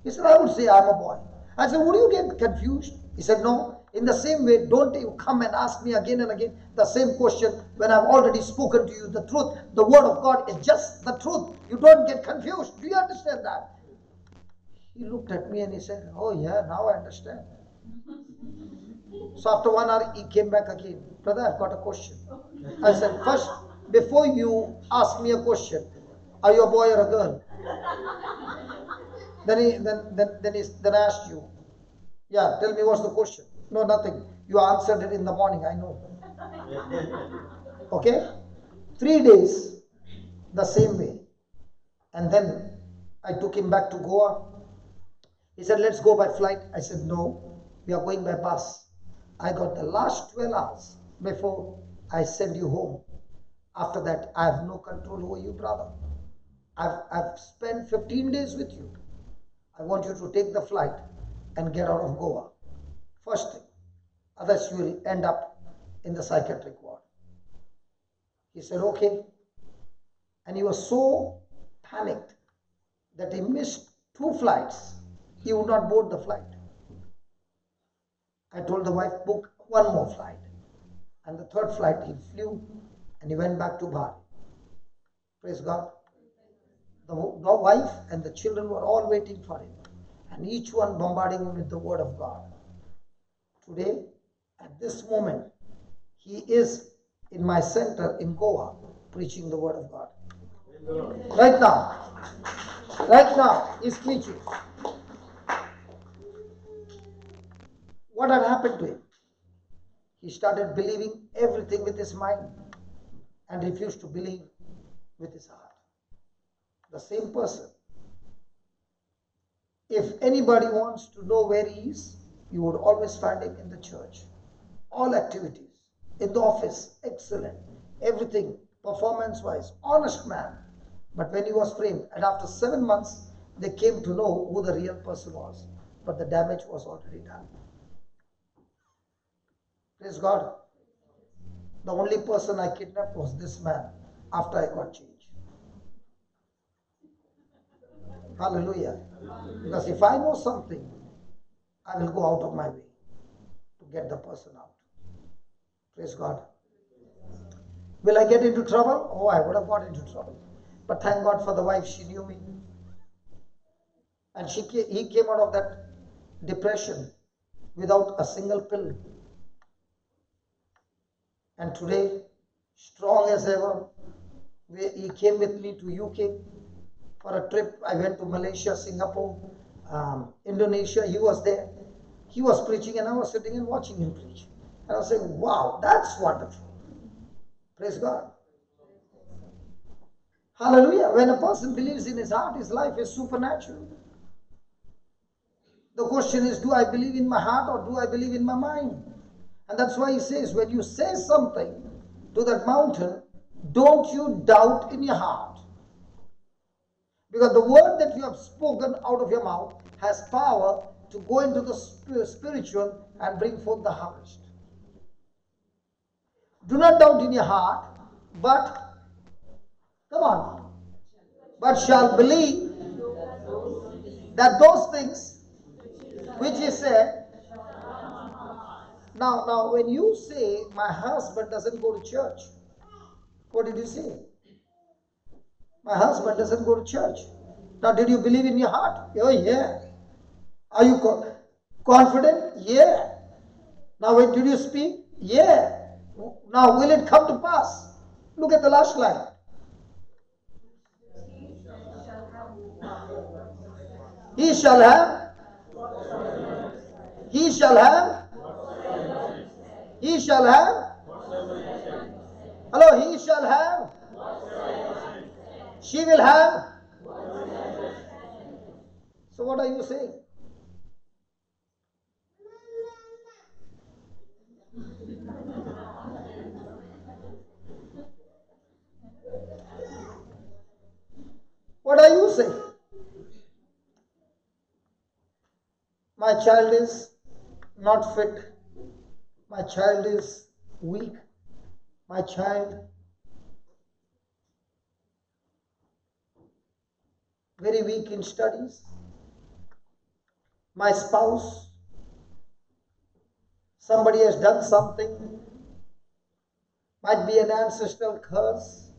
He said, I would say I'm a boy. I said, would you get confused? He said, no. In the same way, don't you come and ask me again and again the same question when I've already spoken to you the truth. The word of God is just the truth. You don't get confused. Do you understand that? He looked at me and he said, oh yeah, now I understand. So after 1 hour, he came back again. Brother, I've got a question. I said, first, before you ask me a question, are you a boy or a girl? Then I asked you, yeah, tell me what's the question. No, nothing. You answered it in the morning, I know. Okay? 3 days, the same way. And then I took him back to Goa. He said, let's go by flight. I said, no, we are going by bus. I got the last 12 hours before I send you home. After that, I have no control over you, brother. I've spent 15 days with you. I want you to take the flight and get out of Goa. First thing. Otherwise, you will end up in the psychiatric ward. He said, okay. And he was so panicked that he missed 2 flights. He would not board the flight. I told the wife, book 1 more flight. And the 3rd flight he flew and he went back to Bali. Praise God. The wife and the children were all waiting for him. And each one bombarding him with the word of God. Today, at this moment, he is in my center in Goa preaching the word of God. Right now, he's preaching. What had happened to him? He started believing everything with his mind and refused to believe with his heart. The same person. If anybody wants to know where he is, you would always find him in the church. All activities. In the office, excellent. Everything, performance-wise, honest man. But when he was framed, and after 7 months, they came to know who the real person was. But the damage was already done. Praise God. The only person I kidnapped was this man after I got changed. Hallelujah. Because if I know something, I will go out of my way to get the person out. Praise God. Will I get into trouble? Oh, I would have got into trouble. But thank God for the wife, she knew me. And he came out of that depression without a single pill. And today, strong as ever, he came with me to UK for a trip. I went to Malaysia, Singapore, Indonesia. He was there. He was preaching and I was sitting and watching him preach. And I was saying, wow, that's wonderful. Praise God. Hallelujah. When a person believes in his heart, his life is supernatural. The question is, do I believe in my heart or do I believe in my mind? And that's why he says, when you say something to that mountain, don't you doubt in your heart. Because the word that you have spoken out of your mouth has power to go into the spiritual and bring forth the harvest. Do not doubt in your heart, but, come on, but shall believe that those things which he said. Now, when you say, my husband doesn't go to church, what did you say? My husband doesn't go to church. Now, did you believe in your heart? Oh, yeah. Are you confident? Yeah. Now, when did you speak? Yeah. Now, will it come to pass? Look at the last line. He shall have. He shall have. He shall have. Hello, he shall have. She will have. So what are you saying? What are you saying? My child is not fit. My child is weak. My child very weak in studies. My spouse, somebody has done something, might be an ancestral curse.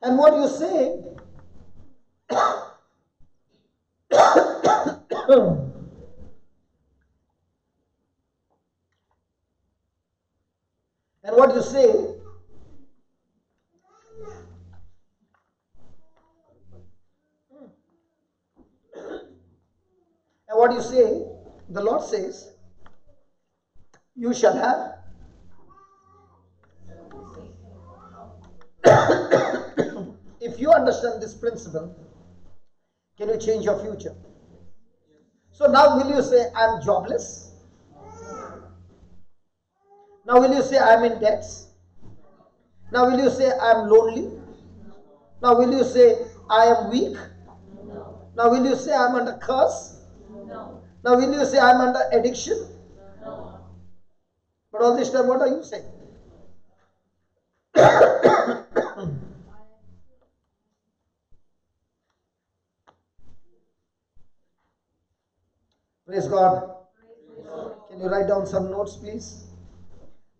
And what you say, and what you say, and what you say, the Lord says, you shall have. If you understand this principle, can you change your future? So now will you say, I'm jobless? Now will you say, I'm in debts? Now will you say, I'm lonely? Now will you say, I am weak? Now will you say, I'm under curse? Now will you say, I'm under addiction? But all this time, what are you saying? Praise God. Can you write down some notes, please?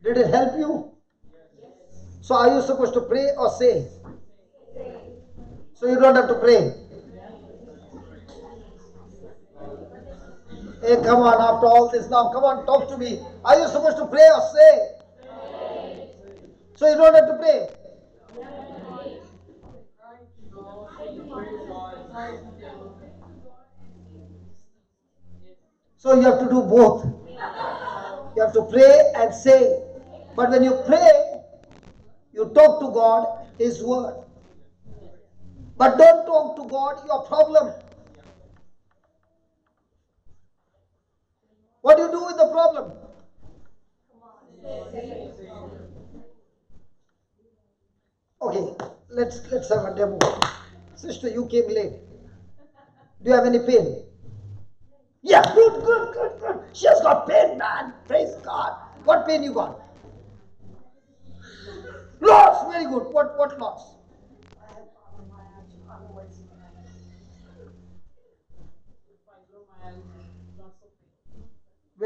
Did it help you? So are you supposed to pray or say? So you don't have to pray. Hey, come on, after all this now, come on, talk to me. Are you supposed to pray or say? So you don't have to pray. So you have to do both. You have to pray and say. But when you pray, you talk to God, His word. But don't talk to God your problem. What do you do with the problem? Okay, let's have a demo. Sister, you came late. Do you have any pain? Yeah, good. She has got pain, man. Praise God. What pain you got? Loss, very good. What loss?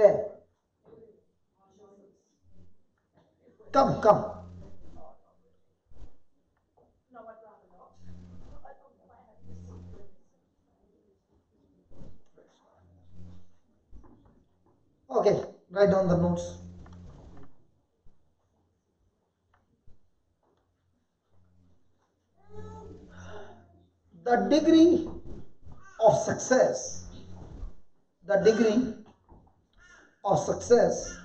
Where? Come, come. Okay, write down the notes. The degree of success, the degree of success,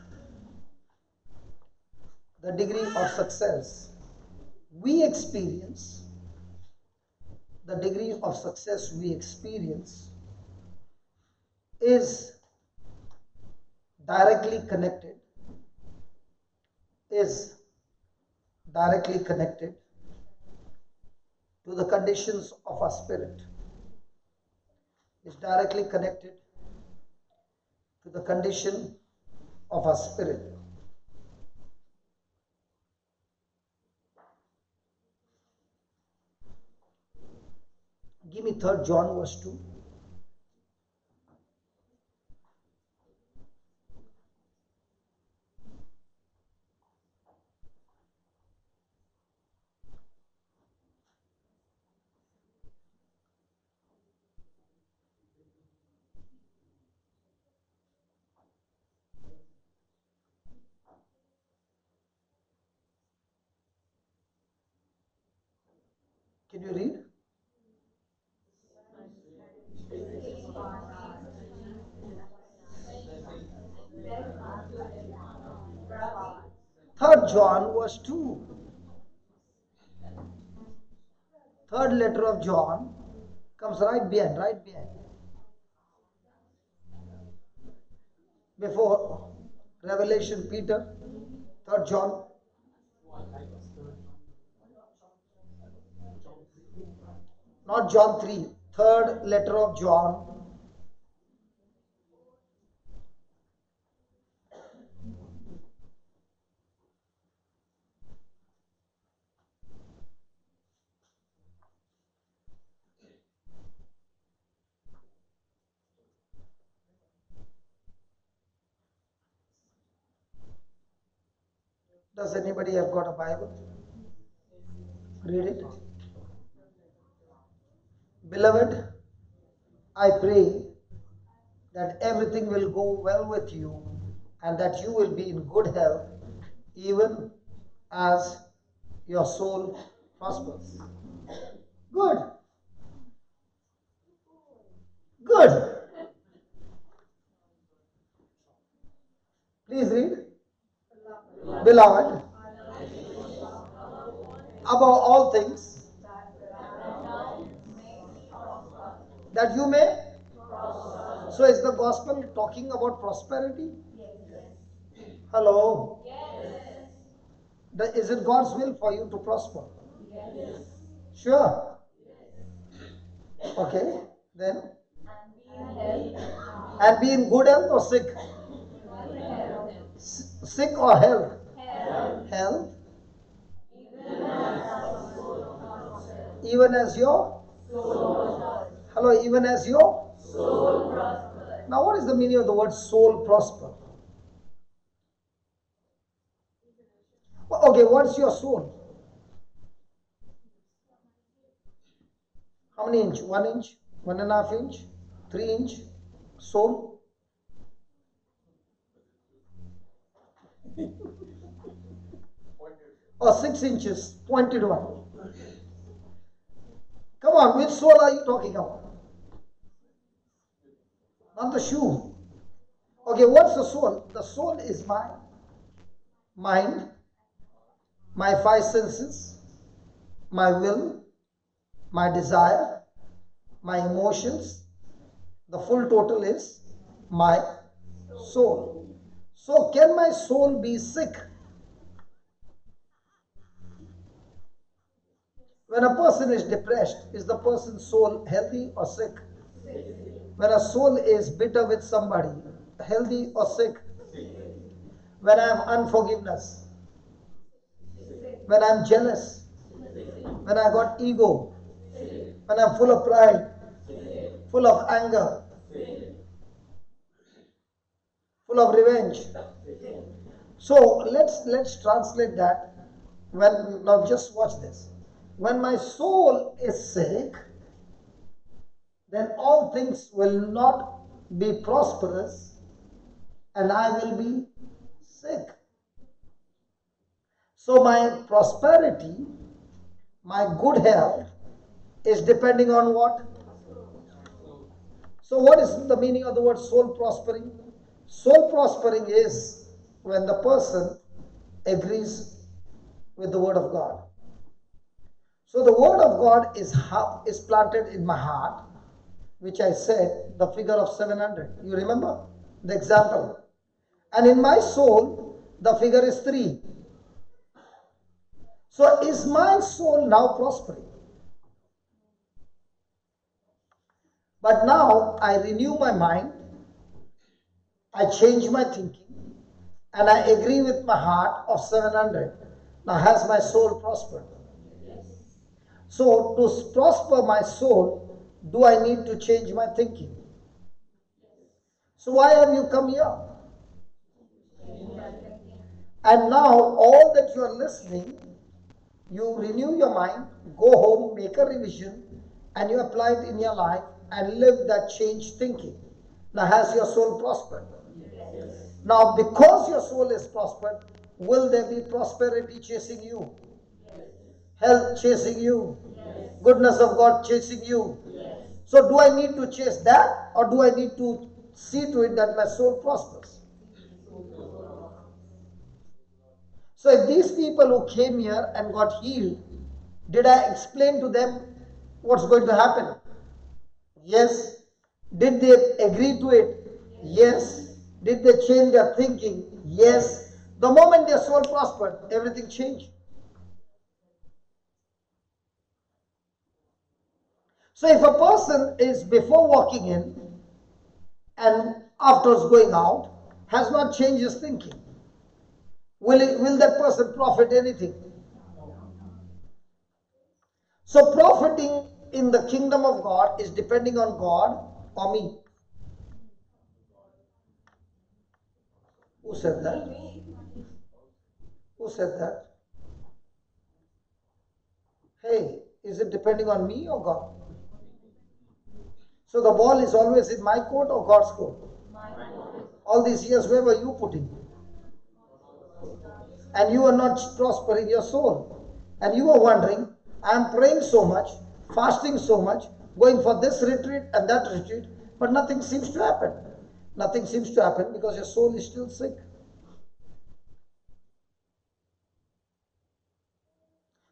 the degree of success we experience, the degree of success we experience is directly connected, is directly connected to the conditions of our spirit, is directly connected to the condition of our spirit. Give me 3rd John verse 2. Can you read? Third John verse 2. Third letter of John comes right behind, right behind. Before Revelation, Peter, 3rd John. Not John 3, third letter of John. Does anybody have got a Bible? Read it. Beloved, I pray that everything will go well with you and that you will be in good health even as your soul prospers. Good. Good. Please read. Beloved, above all things, that you may. So is the gospel talking about prosperity? Hello? Is it God's will for you to prosper? Sure. Okay, then. And be in good health or sick? Sick or health? Health. Even as your? Hello, even as your? Now what is the meaning of the word soul prosper? Okay, what's your soul? How many inch? 1 inch? 1.5 inch? 3 inch? Soul? Or 6 inches? Pointed one? Come on, which soul are you talking about? Not the shoe. Okay, what's the soul? The soul is my mind, my 5 senses, my will, my desire, my emotions. The full total is my soul. So can my soul be sick? When a person is depressed, is the person's soul healthy or sick? When a soul is bitter with somebody, healthy or sick? When I have unforgiveness, when I'm jealous, when I got ego, when I'm full of pride, full of anger, Full of revenge. So let's translate that. Now just watch this. When my soul is sick, then all things will not be prosperous and I will be sick. So my prosperity, my good health is depending on what? So what is the meaning of the word soul prospering? Soul prospering is when the person agrees with the word of God. So the word of God is planted in my heart, which I said, the figure of 700. You remember the example? And in my soul, the figure is 3. So is my soul now prospering? But now I renew my mind, I change my thinking, and I agree with my heart of 700. Now has my soul prospered? So to prosper my soul, do I need to change my thinking? So why have you come here? And now all that you are listening, you renew your mind, go home, make a revision, and you apply it in your life and live that changed thinking. Now has your soul prospered? Yes. Now because your soul is prospered, will there be prosperity chasing you? Yes. Health chasing you? Yes. Goodness of God chasing you? Yes. So do I need to chase that, or do I need to see to it that my soul prospers? So if these people who came here and got healed, did I explain to them what's going to happen? Yes. Did they agree to it? Yes. Did they change their thinking? Yes. The moment their soul prospered, everything changed. So if a person is before walking in and afterwards going out, has not changed his thinking, will that person profit anything? So profiting in the kingdom of God is depending on God or me. Who said that? Who said that? Hey, is it depending on me or God? So the ball is always in my court or God's court? All these years, where were you putting? And you are not prospering your soul. And you are wondering, I am praying so much, fasting so much, going for this retreat and that retreat, but nothing seems to happen. Nothing seems to happen because your soul is still sick.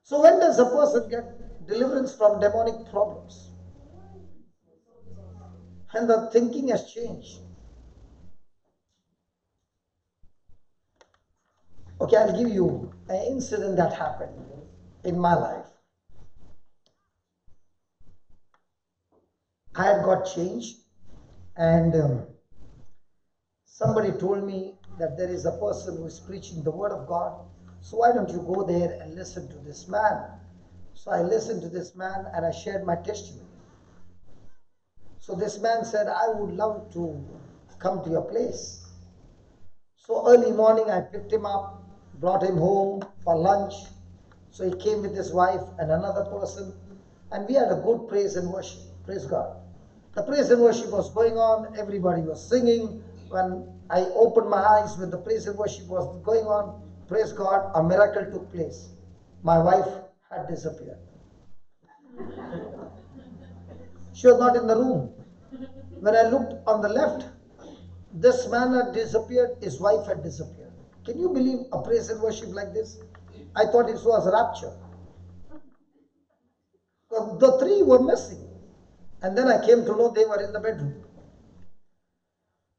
So when does a person get deliverance from demonic problems? And the thinking has changed. Okay, I'll give you an incident that happened in my life. I had got changed, and somebody told me that there is a person who is preaching the word of God. So why don't you go there and listen to this man? So I listened to this man and I shared my testimony. So this man said, I would love to come to your place. So early morning I picked him up, brought him home for lunch. So he came with his wife and another person, and we had a good praise and worship. Praise God. The praise and worship was going on, everybody was singing. When I opened my eyes when the praise and worship was going on, praise God, a miracle took place. My wife had disappeared. She was not in the room. When I looked on the left, this man had disappeared, his wife had disappeared. Can you believe a praise and worship like this? I thought it was rapture. The three were missing. And then I came to know they were in the bedroom.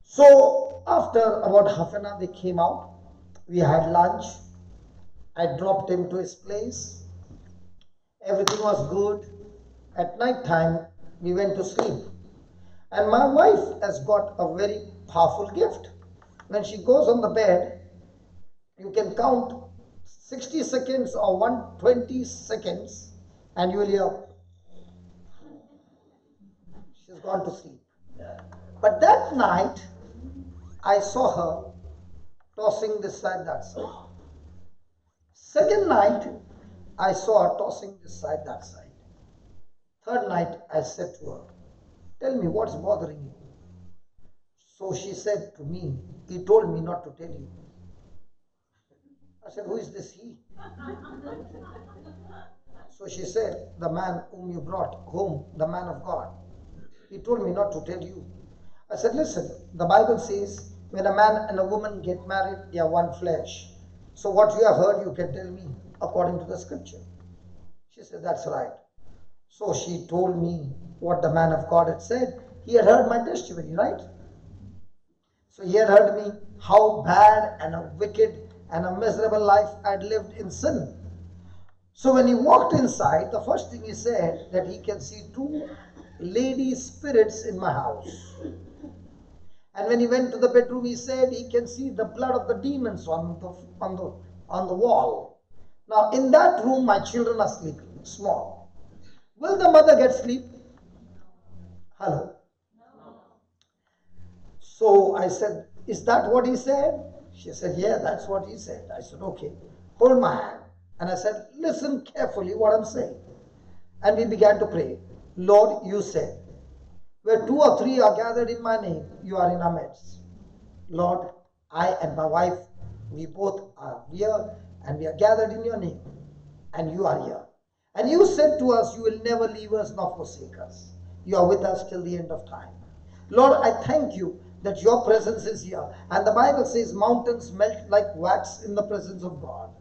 So after about half an hour they came out. We had lunch. I dropped him to his place. Everything was good. At night time we went to sleep. And my wife has got a very powerful gift. When she goes on the bed, you can count 60 seconds or 120 seconds and you will hear she's gone to sleep. But that night, I saw her tossing this side, that side. Second night, I saw her tossing this side, that side. Third night, I said to her, tell me what's bothering you. So she said to me, he told me not to tell you. I said, who is this he? So she said, the man whom you brought home, the man of God. He told me not to tell you. I said, listen, the Bible says, when a man and a woman get married, they are one flesh. So what you have heard, you can tell me according to the scripture. She said, that's right. So she told me what the man of God had said. He had heard my testimony, right? So he had heard me how bad and a wicked and a miserable life I had lived in sin. So when he walked inside, the first thing he said that he can see two lady spirits in my house. And when he went to the bedroom, he said he can see the blood of the demons on the wall. Now in that room, my children are sleeping, small. Will the mother get sleep? Hello? So I said, is that what he said? She said, yeah, that's what he said. I said, okay, hold my hand. And I said, listen carefully what I'm saying. And we began to pray. Lord, you said, where 2 or 3 are gathered in my name, you are in our midst. Lord, I and my wife, we both are here and we are gathered in your name. And you are here. And you said to us, you will never leave us nor forsake us. You are with us till the end of time. Lord, I thank you that your presence is here. And the Bible says mountains melt like wax in the presence of God.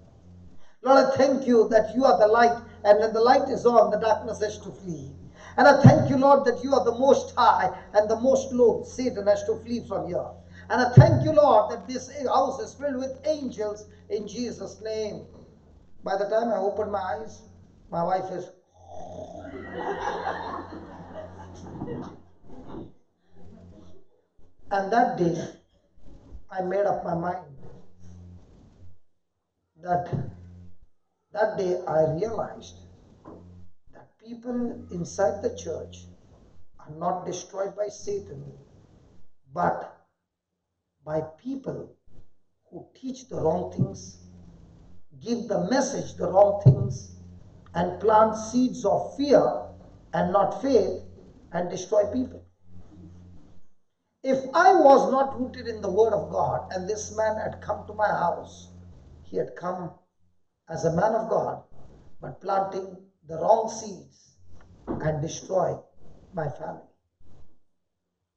Lord, I thank you that you are the light, and when the light is on, the darkness has to flee. And I thank you, Lord, that you are the most high and the most low. Satan has to flee from here. And I thank you, Lord, that this house is filled with angels in Jesus' name. By the time I opened my eyes, my wife is... And that day, I made up my mind that day I realized that people inside the church are not destroyed by Satan, but by people who teach the wrong things, give the message the wrong things, and plant seeds of fear and not faith and destroy people. If I was not rooted in the Word of God and this man had come to my house, he had come as a man of God, but planting the wrong seeds and destroy my family.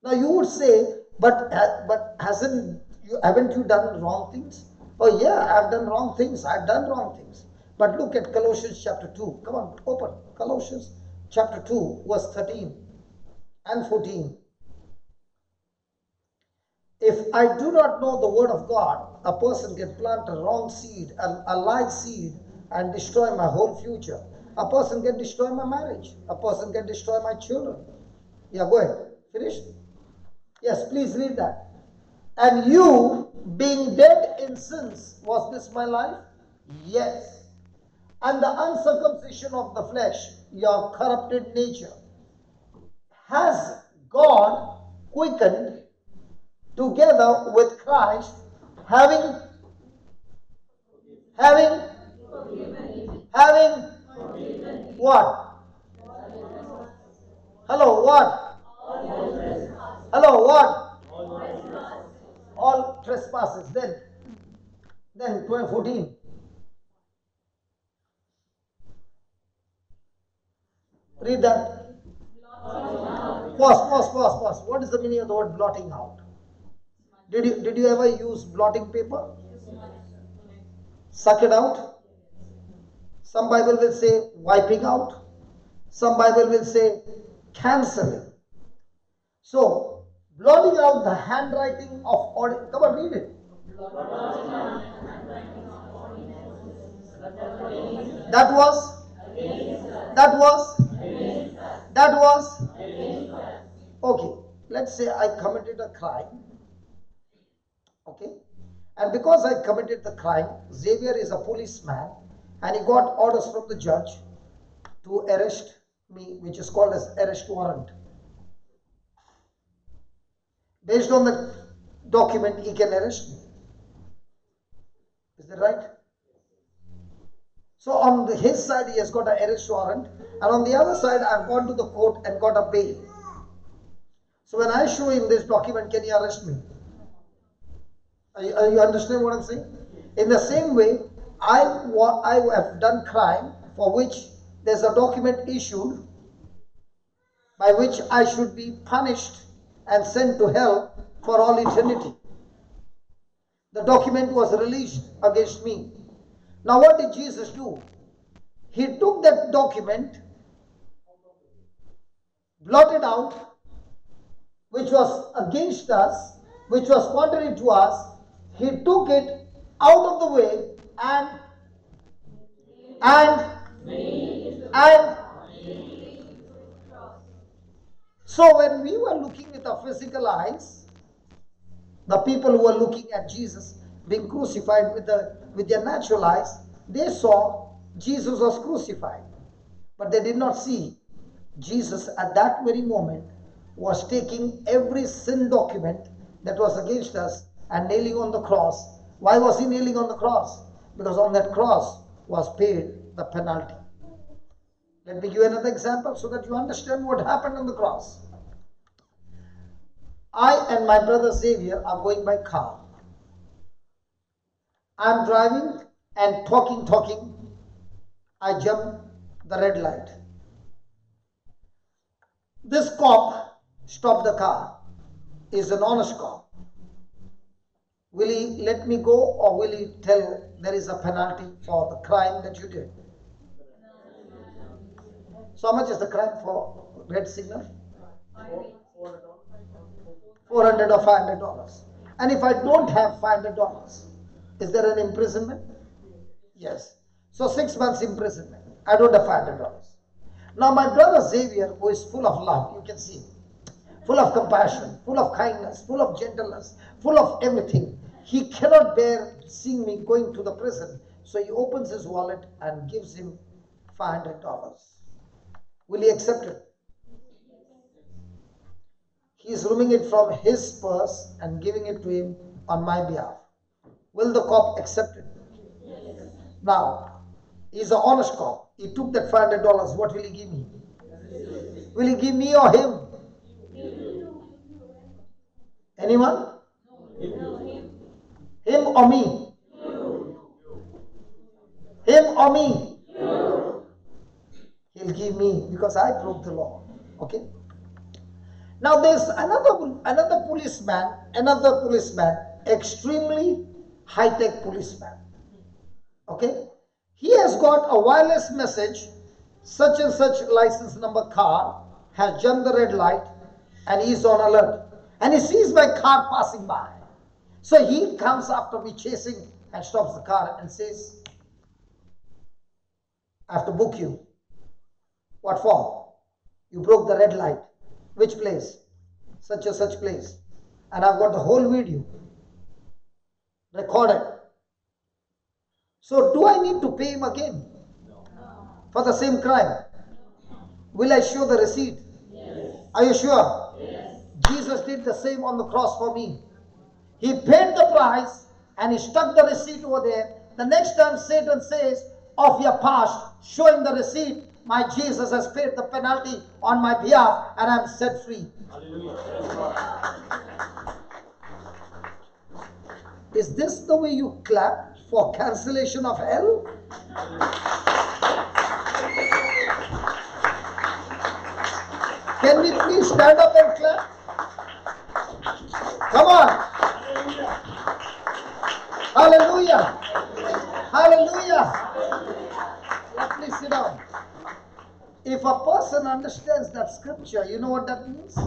Now you would say, but haven't you done wrong things? Oh yeah, I've done wrong things. I've done wrong things. But look at Colossians chapter 2. Come on, open Colossians chapter 2, verse 13 and 14. If I do not know the word of God, a person can plant a wrong seed, a lie seed, and destroy my whole future. A person can destroy my marriage. A person can destroy my children. Yeah, go ahead. Finish? Yes, please read that. And you, being dead in sins, was this my life? Yes. And the uncircumcision of the flesh, your corrupted nature, has God quickened together with Christ, having what? Hello, what? Hello, what? All trespasses. Then 14. Read that. Pause. What is the meaning of the word blotting out? Did you ever use blotting paper? Suck it out. Some Bible will say wiping out. Some Bible will say cancelling. So, blotting out the handwriting of ordinance. Come on, read it. That was. Okay, let's say I committed a crime. Okay, and because I committed the crime, Xavier is a policeman and he got orders from the judge to arrest me, which is called as arrest warrant. Based on document, he can arrest me. Is that right? So on his side, he has got an arrest warrant, and on the other side, I've gone to the court and got a bail. So when I show him this document, can he arrest me? You understand what I'm saying? In the same way, I have done crime for which there's a document issued by which I should be punished and sent to hell for all eternity. The document was released against me. Now what did Jesus do? He took that document, blotted out, which was against us, which was contrary to us. He took it out of the way and so when we were looking with our physical eyes, the people who were looking at Jesus being crucified with their natural eyes, they saw Jesus was crucified. But they did not see Jesus at that very moment was taking every sin document that was against us and nailing on the cross. Why was he nailing on the cross? Because on that cross was paid the penalty. Let me give you another example so that you understand what happened on the cross. I and my brother Xavier are going by car. I'm driving and talking. I jump the red light. This cop stopped the car. He's an honest cop. Will he let me go, or will he tell there is a penalty for the crime that you did? So how much is the crime for red signal? $400 or $500. And if I don't have $500, is there an imprisonment? Yes. So 6 months imprisonment. I don't have $500. Now my brother Xavier, who is full of love, you can see, full of compassion, full of kindness, full of gentleness, full of everything. He cannot bear seeing me going to the prison. So he opens his wallet and gives him $500. Will he accept it? He is removing it from his purse and giving it to him on my behalf. Will the cop accept it? Yes. Now, he's an honest cop. He took that $500. What will he give me? Will he give me or him? Anyone? Him or me? Him or me? He'll give me because I broke the law. Okay? Now there's another policeman, extremely high-tech policeman. Okay? He has got a wireless message, such and such license number car has jumped the red light and he is on alert. And he sees my car passing by. So he comes after me chasing and stops the car and says, I have to book you. What for? You broke the red light. Which place? Such and such place. And I've got the whole video recorded. So do I need to pay him again? No. For the same crime? Will I show the receipt? Yes. Are you sure? Yes. Jesus did the same on the cross for me. He paid the price and he stuck the receipt over there. The next time Satan says, of your past, show him the receipt. My Jesus has paid the penalty on my behalf and I'm set free. Hallelujah. Is this the way you clap for cancellation of hell? Can we please stand up and clap? Come on. Hallelujah. Hallelujah. Please sit down. If a person understands that scripture, you know what that means?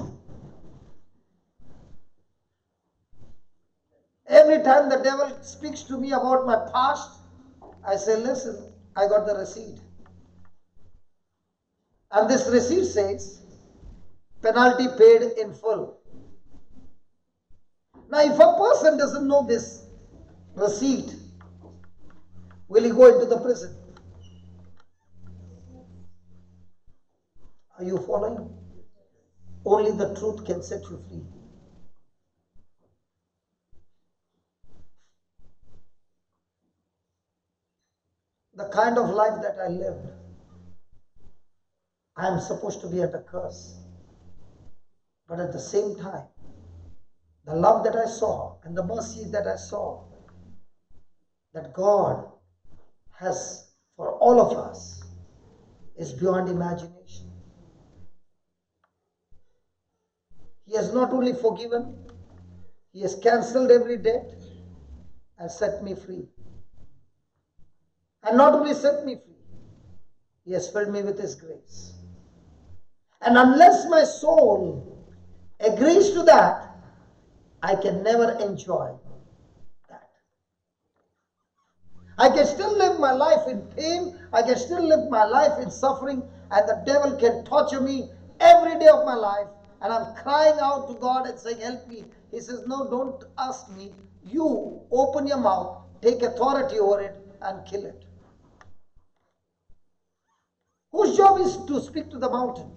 Every time the devil speaks to me about my past, I say, listen, I got the receipt. And this receipt says, penalty paid in full. Now, if a person doesn't know this receipt, will he go into the prison? Are you following? Only the truth can set you free. kind of life that I lived, I am supposed to be under curse. But at the same time, the love that I saw and the mercy that I saw that God has for all of us is beyond imagination. He has not only forgiven, He has cancelled every debt and set me free. And not only set me free, He has filled me with His grace. And unless my soul agrees to that, I can never enjoy that. I can still live my life in pain, I can still live my life in suffering, and the devil can torture me every day of my life, and I'm crying out to God and saying, help me. He says, no, don't ask me. You open your mouth, take authority over it, and kill it. Whose job is to speak to the mountain?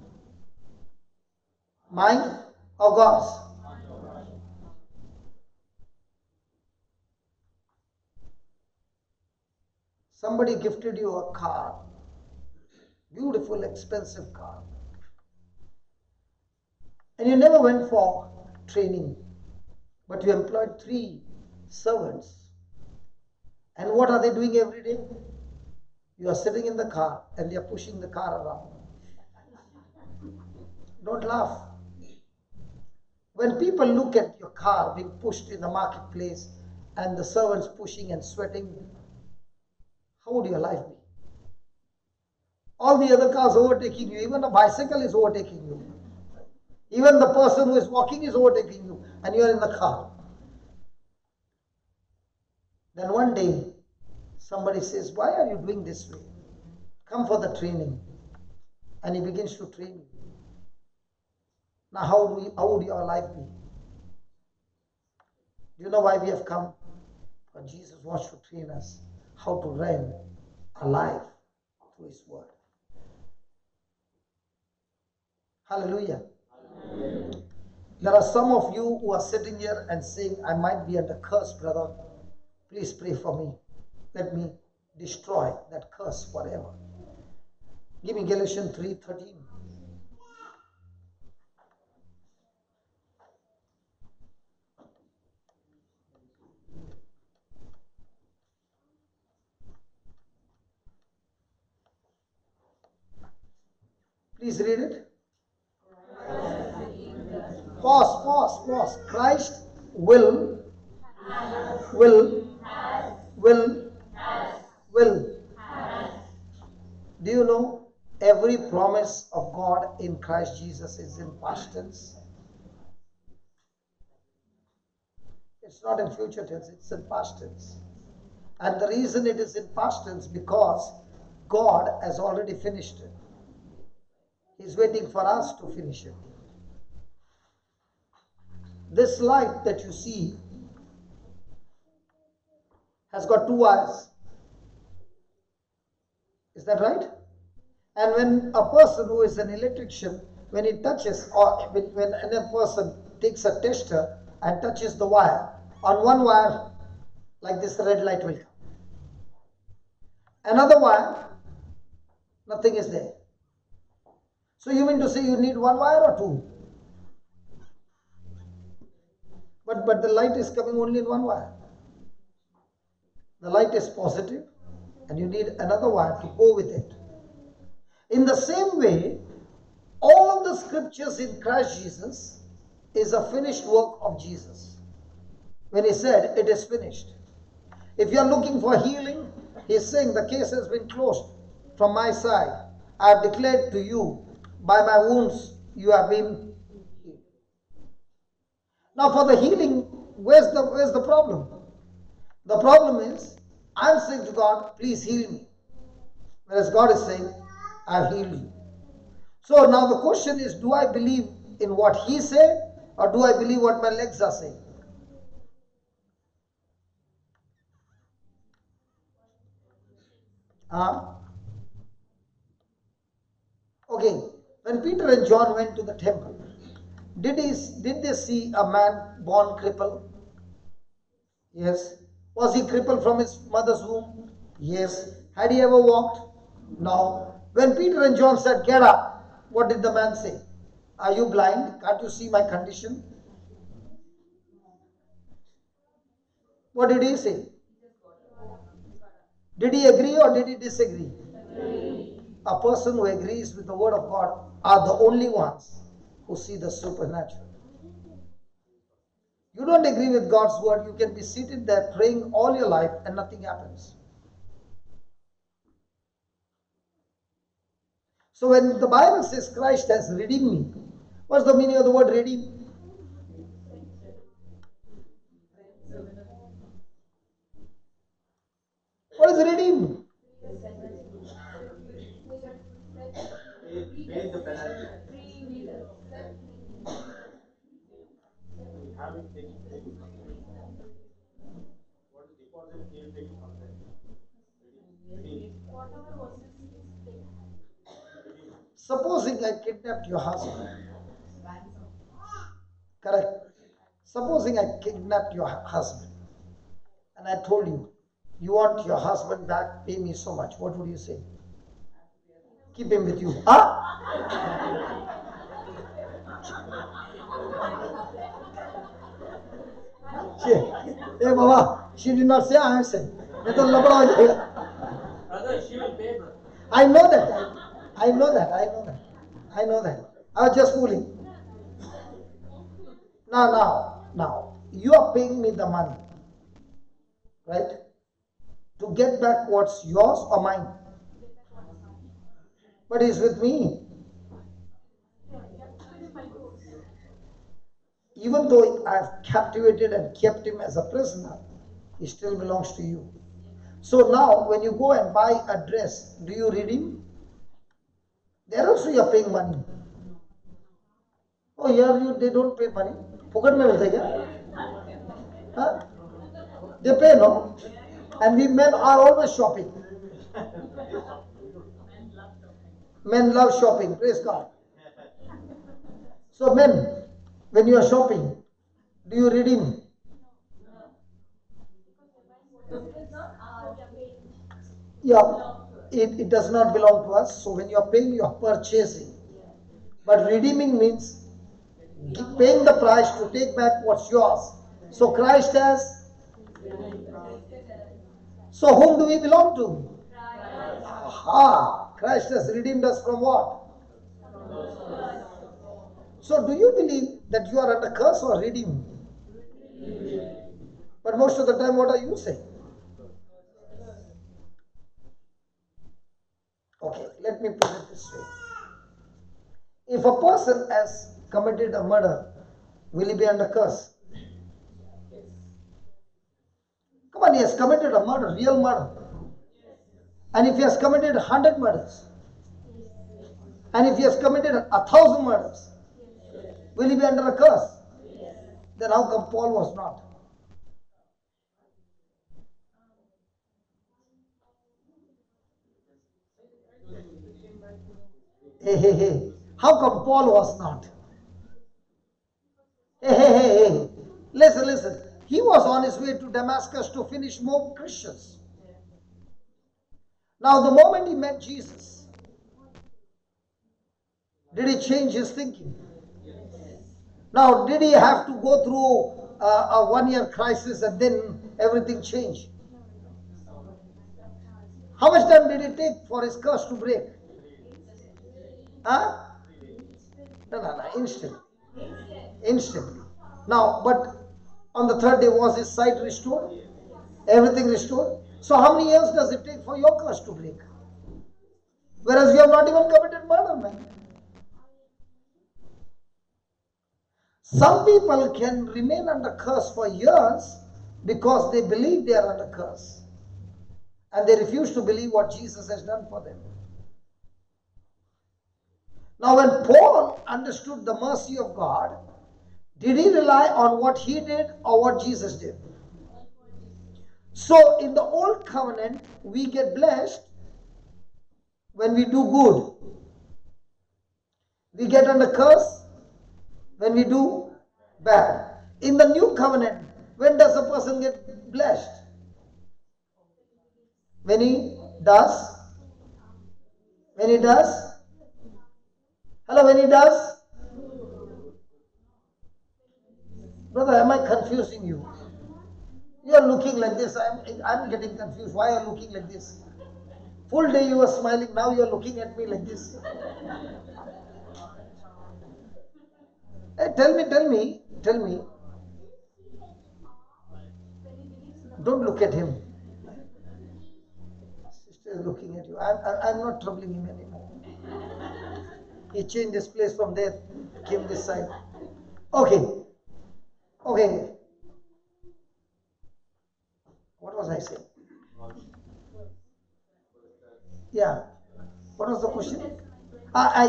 Mine or God's? Somebody gifted you a car, beautiful, expensive car, and you never went for training, but you employed 3 servants. And what are they doing every day? You are sitting in the car and they are pushing the car around. Don't laugh. When people look at your car being pushed in the marketplace and the servants pushing and sweating, how would your life be? All the other cars overtaking you, even a bicycle is overtaking you. Even the person who is walking is overtaking you, and you are in the car. Then one day, somebody says, why are you doing this way? Come for the training. And he begins to train you. Now, how would your life be? Do you know why we have come? Because Jesus wants to train us how to reign a life through His word. Hallelujah. Hallelujah. There are some of you who are sitting here and saying, I might be under curse, brother. Please pray for me. Let me destroy that curse forever. Give me Galatians 3:13. Please read it. Pause. Christ will. Do you know every promise of God in Christ Jesus is in past tense? It's not in future tense, it's in past tense. And the reason it is in past tense because God has already finished it. He's waiting for us to finish it. This light that you see has got 2 wires. Is that right? And when a person who is an electrician, when he touches, or when a person takes a tester and touches the wire, on one wire, like this, the red light will come. Another wire, nothing is there. So you mean to say you need 1 wire or 2? But the light is coming only in 1 wire. The light is positive and you need another wire to go with it. In the same way, all the scriptures in Christ Jesus is a finished work of Jesus. When He said, it is finished. If you are looking for healing, He is saying the case has been closed from my side. I have declared to you, by my wounds you have been healed. Now for the healing, where's the problem? The problem is, I'm saying to God, please heal me. Whereas God is saying, I've healed you. So now the question is, do I believe in what He said, or do I believe what my legs are saying? Okay, when Peter and John went to the temple, did they see a man born crippled? Yes. Was he crippled from his mother's womb? Yes. Had he ever walked? No. When Peter and John said, "Get up," what did the man say? "Are you blind? Can't you see my condition?" What did he say? Did he agree or did he disagree? A person who agrees with the word of God are the only ones who see the supernatural. You don't agree with God's word, you can be seated there praying all your life and nothing happens. So when the Bible says Christ has redeemed me, what's the meaning of the word redeem? What is redeem? Pay the penalty. Having taken from them. What is deposit he will take it from them. Supposing I kidnapped your husband. Correct. Supposing I kidnapped your husband and I told you, you want your husband back, pay me so much. What would you say? Keep him with you. Huh? Hey Baba, she did not say, I am saying. Brother, she will pay, brother. I know that. I know that. I know that. I know that. I was just fooling. Now, you are paying me the money, right? To get back what's yours or mine. But he's with me. Even though I have captivated and kept him as a prisoner, he still belongs to you. So now, when you go and buy a dress, do you redeem? There also you are paying money. Oh, here they don't pay money. Pocket mein milte kya? Huh? They pay, no? And we men are always shopping. Men love shopping, praise God. So men, when you are shopping, do you redeem? Yeah, it does not belong to us. So when you are paying, you are purchasing. But redeeming means paying the price to take back what's yours. So Christ has. So whom do we belong to? Aha, Christ has redeemed us from what? So do you believe that you are under curse or redeemed? But most of the time, what are you saying? Okay, let me put it this way. If a person has committed a murder, will he be under curse? Come on, he has committed a murder, real murder. And if he has committed 100 murders, and if he has committed 1,000 murders, will he be under a curse? Then how come Paul was not? Hey. How come Paul was not? Hey. Listen. He was on his way to Damascus to finish more Christians. Now, the moment he met Jesus, did he change his thinking? Now, did he have to go through a 1-year crisis and then everything changed? How much time did it take for his curse to break? Huh? No, instantly. Now, but on the third day, was his sight restored? Everything restored? So how many years does it take for your curse to break? Whereas you have not even committed murder, man. Some people can remain under curse for years because they believe they are under curse. And they refuse to believe what Jesus has done for them. Now, when Paul understood the mercy of God, did he rely on what he did or what Jesus did? So, in the old covenant, we get blessed when we do good. We get under curse when we do bad. In the new covenant, when does a person get blessed? When he does, when he does, hello, when he does, brother, am I confusing you? You are looking like this. I'm getting confused. Why are you looking like this? Full day you were smiling. Now you are looking at me like this. Hey, tell me. Don't look at him. Sister is looking at you. I'm not troubling him anymore. He changed his place from there, came this side. Okay. What was I saying? Yeah. What was the question?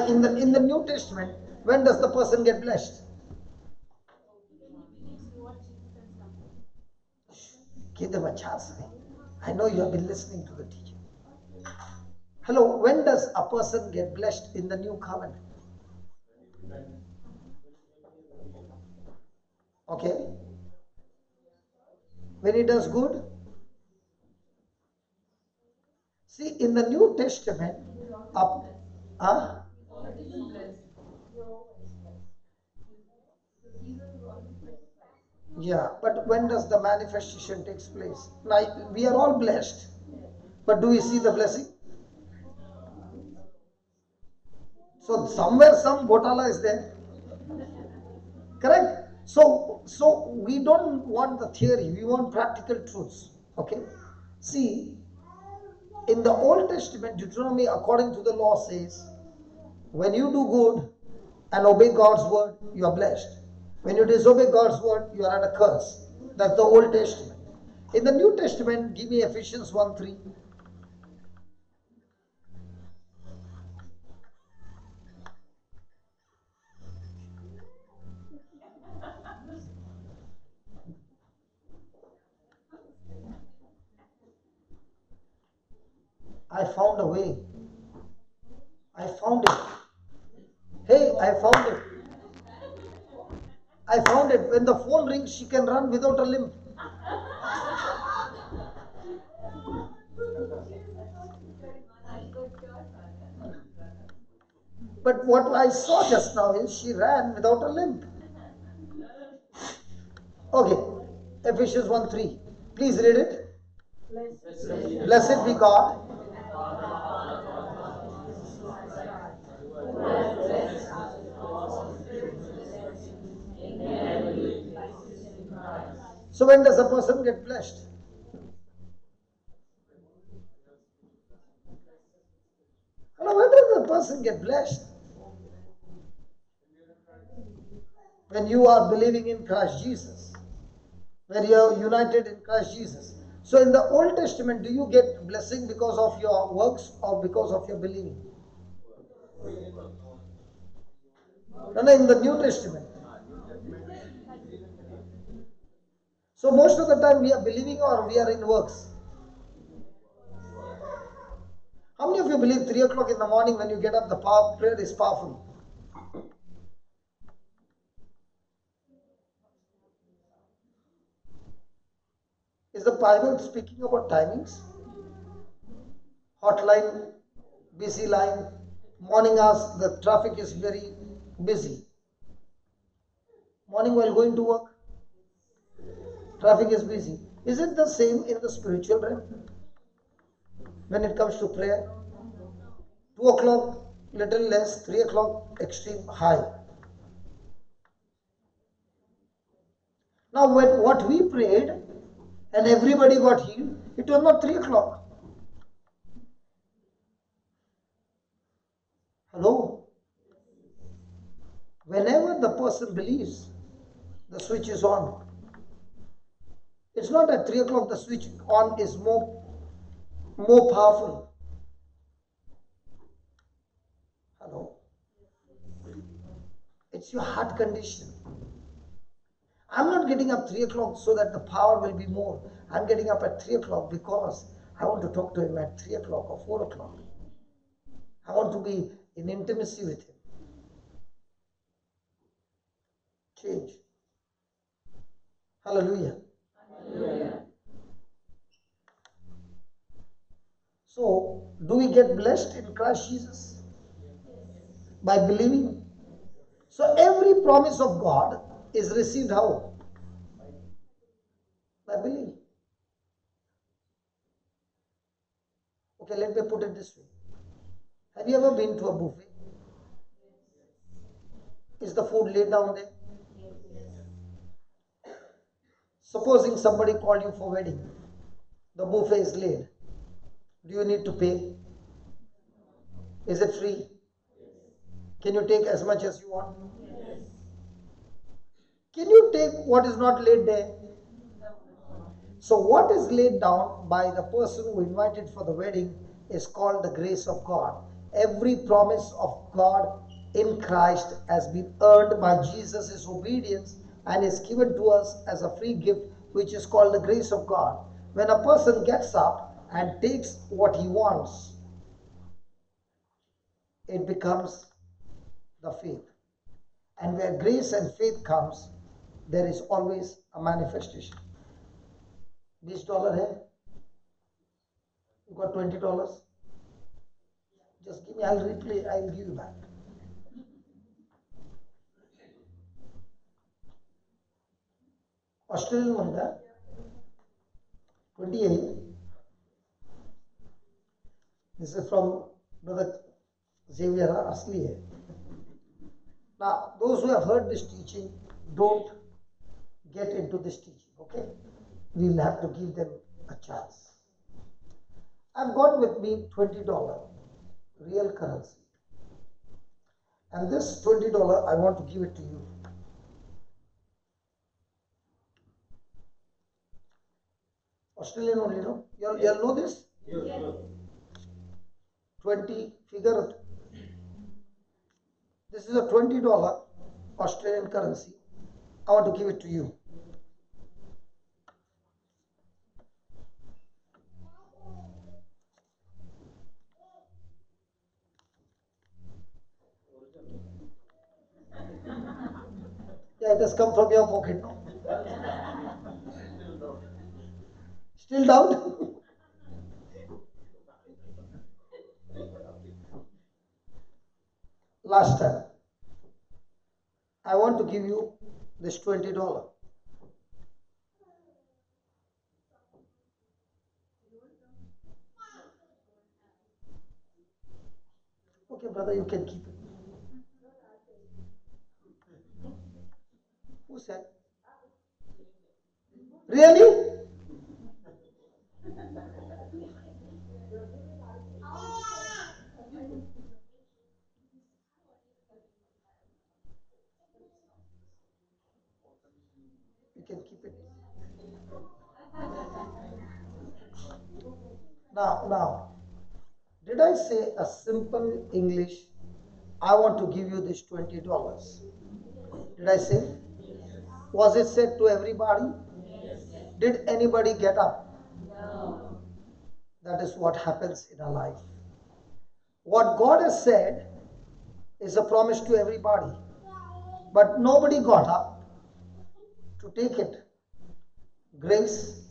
In the New Testament, when does the person get blessed? Give them a chance. I know you have been listening to the teaching. Hello, when does a person get blessed in the new covenant? Okay. When he does good? See, in the New Testament, yeah, but when does the manifestation takes place? Now, we are all blessed, but do we see the blessing? So somewhere some Gotala is there. Correct? So we don't want the theory, we want practical truths. Okay? See, in the Old Testament, Deuteronomy according to the law says, when you do good and obey God's word, you are blessed. When you disobey God's word, you are at a curse. That's the Old Testament. In the New Testament, give me Ephesians 1:3. I found a way. I found it. Hey, I found it. I found it. When the phone rings, she can run without a limp. But what I saw just now is she ran without a limp. Okay, Ephesians 1:3. Please read it. Blessed be God. So when does a person get blessed? When does a person get blessed? When you are believing in Christ Jesus. When you are united in Christ Jesus. So in the Old Testament, do you get blessing because of your works or because of your believing? No, in the New Testament. So most of the time we are believing or we are in works. How many of you believe 3 o'clock in the morning when you get up, the prayer is powerful? Is the Bible speaking about timings? Hotline, busy line, morning hours, the traffic is very busy. Morning while going to work, traffic is busy. Is it the same in the spiritual realm? When it comes to prayer? 2 o'clock, little less, 3 o'clock, extreme high. Now when what we prayed and everybody got healed, it was not 3 o'clock. Hello? Whenever the person believes, the switch is on. It's not at 3 o'clock the switch on is more powerful. Hello? It's your heart condition. I'm not getting up 3 o'clock so that the power will be more. I'm getting up at 3 o'clock because I want to talk to him at 3 o'clock or 4 o'clock. I want to be in intimacy with him. Change. Hallelujah. Hallelujah. So, Do we get blessed in Christ Jesus? By believing. So every promise of God is received how? By believing. Okay, let me put it this way. Have you ever been to a buffet? Is the food laid down there? Supposing somebody called you for wedding, the buffet is laid. Do you need to pay? Is it free? Can you take as much as you want? Can you take what is not laid there? So what is laid down by the person who invited for the wedding is called the grace of God. Every promise of God in Christ has been earned by Jesus' obedience and is given to us as a free gift, which is called the grace of God. When a person gets up and takes what he wants, it becomes the faith. And where grace and faith comes, there is always a manifestation. $20 hai? You got $20? Just give me, I'll replay, I'll give you back. Australian manga, 28. This is from Brother Xavier Asli hai. Now, those who have heard this teaching, don't get into this teaching, okay? We'll have to give them a chance. I've got with me $20, real currency. And this $20, I want to give it to you. Australian only, no? You all know this? Yes. 20 figure. This is a $20 Australian currency. I want to give it to you. Yeah, it has come from your pocket, no? Still doubt? Last time, I want to give you this $20. Okay, brother, you can keep it. Who said? Really? You can keep it. Now, did I say a simple English? I want to give you this $20. Did I say? Was it said to everybody? Did anybody get up? No. That is what happens in our life. What God has said is a promise to everybody. But nobody got up to take it. Grace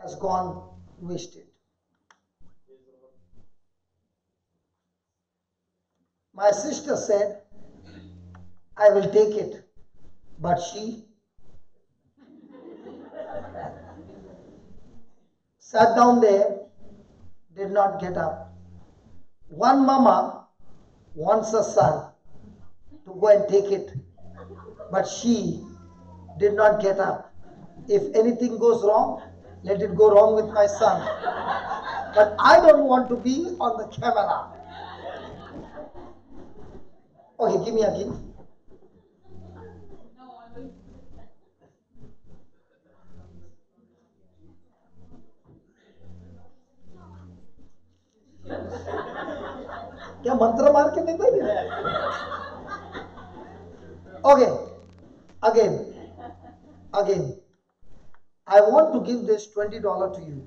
has gone wasted. My sister said, I will take it. But she sat down there, did not get up. One mama wants a son to go and take it, but she did not get up. If anything goes wrong, let it go wrong with my son. But I don't want to be on the camera. Okay, give me again. क्या मंत्र मार के नहीं देंगे? Okay, again. I want to give this $20 to you.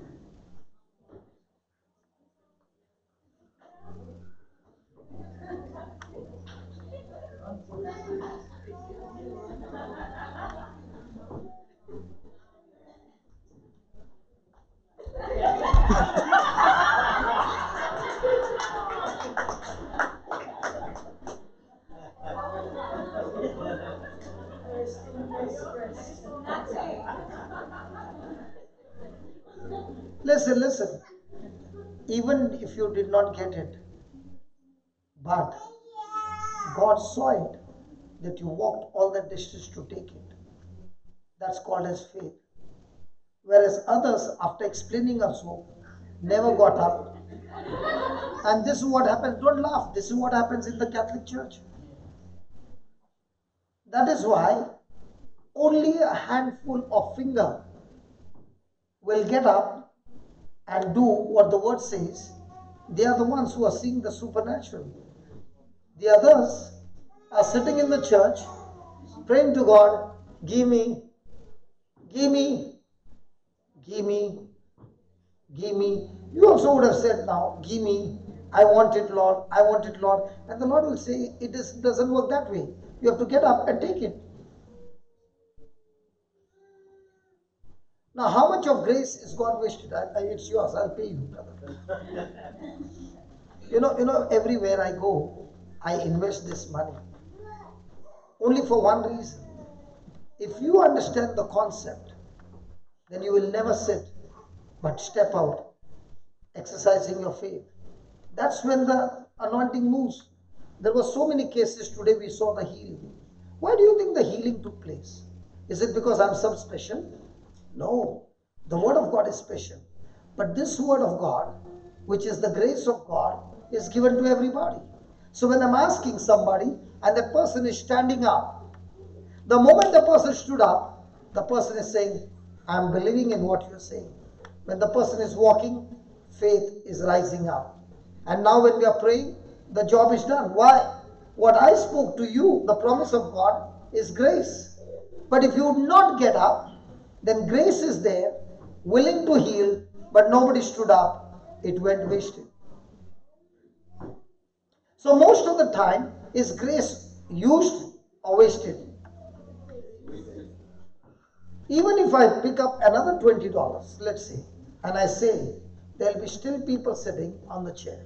Listen. Even if you did not get it, but God saw it, that you walked all that distance to take it. That's called as faith. Whereas others, after explaining also, never got up. And this is what happens. Don't laugh. This is what happens in the Catholic Church. That is why only a handful of finger will get up and do what the word says. They are the ones who are seeing the supernatural. The others are sitting in the church, praying to God, give me, give me, give me, give me. You also would have said now, give me, I want it, Lord, I want it, Lord. And the Lord will say, doesn't work that way. You have to get up and take it. Now, how much of grace is God wasted? It's yours, I'll pay you, brother. You know, everywhere I go, I invest this money. Only for one reason. If you understand the concept, then you will never sit, but step out, exercising your faith. That's when the anointing moves. There were so many cases today we saw the healing. Why do you think the healing took place? Is it because I'm some special? No. The word of God is special. But this word of God, which is the grace of God, is given to everybody. So when I'm asking somebody and that person is standing up, the moment the person stood up, the person is saying, I'm believing in what you're saying. When the person is walking, faith is rising up. And now when we are praying, the job is done. Why? What I spoke to you, the promise of God, is grace. But if you would not get up, then grace is there, willing to heal, but nobody stood up. It went wasted. So most of the time, is grace used or wasted? Even if I pick up another $20, let's say, and I say, there will be still people sitting on the chair.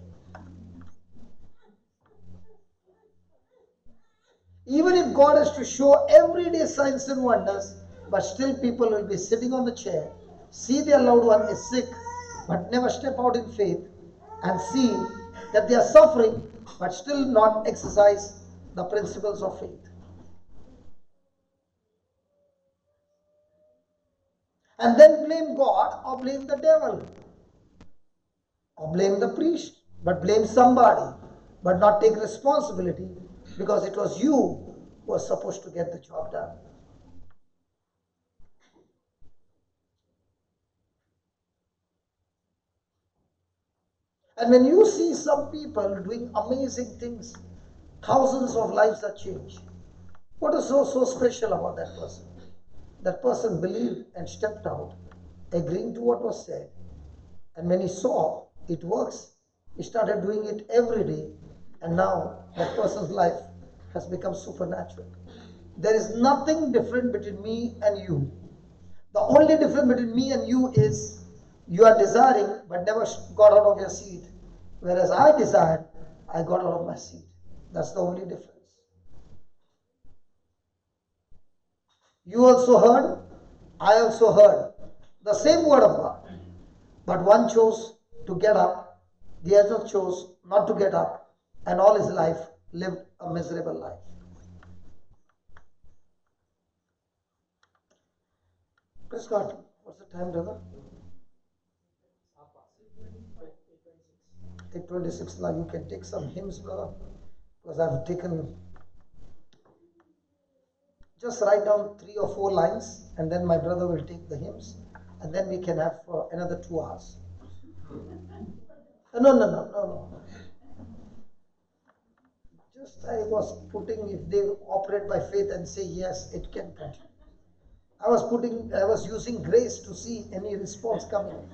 Even if God has to show everyday signs and wonders, but still people will be sitting on the chair, see their loved one is sick, but never step out in faith, and see that they are suffering, but still not exercise the principles of faith. And then blame God or blame the devil or blame the priest, but blame somebody, but not take responsibility because it was you who was supposed to get the job done. And when you see some people doing amazing things, thousands of lives are changed. What is so special about that person? That person believed and stepped out, agreeing to what was said. And when he saw it works, he started doing it every day. And now that person's life has become supernatural. There is nothing different between me and you. The only difference between me and you is you are desiring but never got out of your seat. Whereas I desired, I got out of my seat. That's the only difference. You also heard, I also heard the same word of God. But one chose to get up, the other chose not to get up, and all his life lived a miserable life. Praise God. What's the time, brother? 8:26. Now you can take some hymns, brother, because I've taken. Just write down 3 or 4 lines, and then my brother will take the hymns, and then we can have for another 2 hours. No. Just I was putting, if they operate by faith and say yes, it can continue. I was using grace to see any response coming.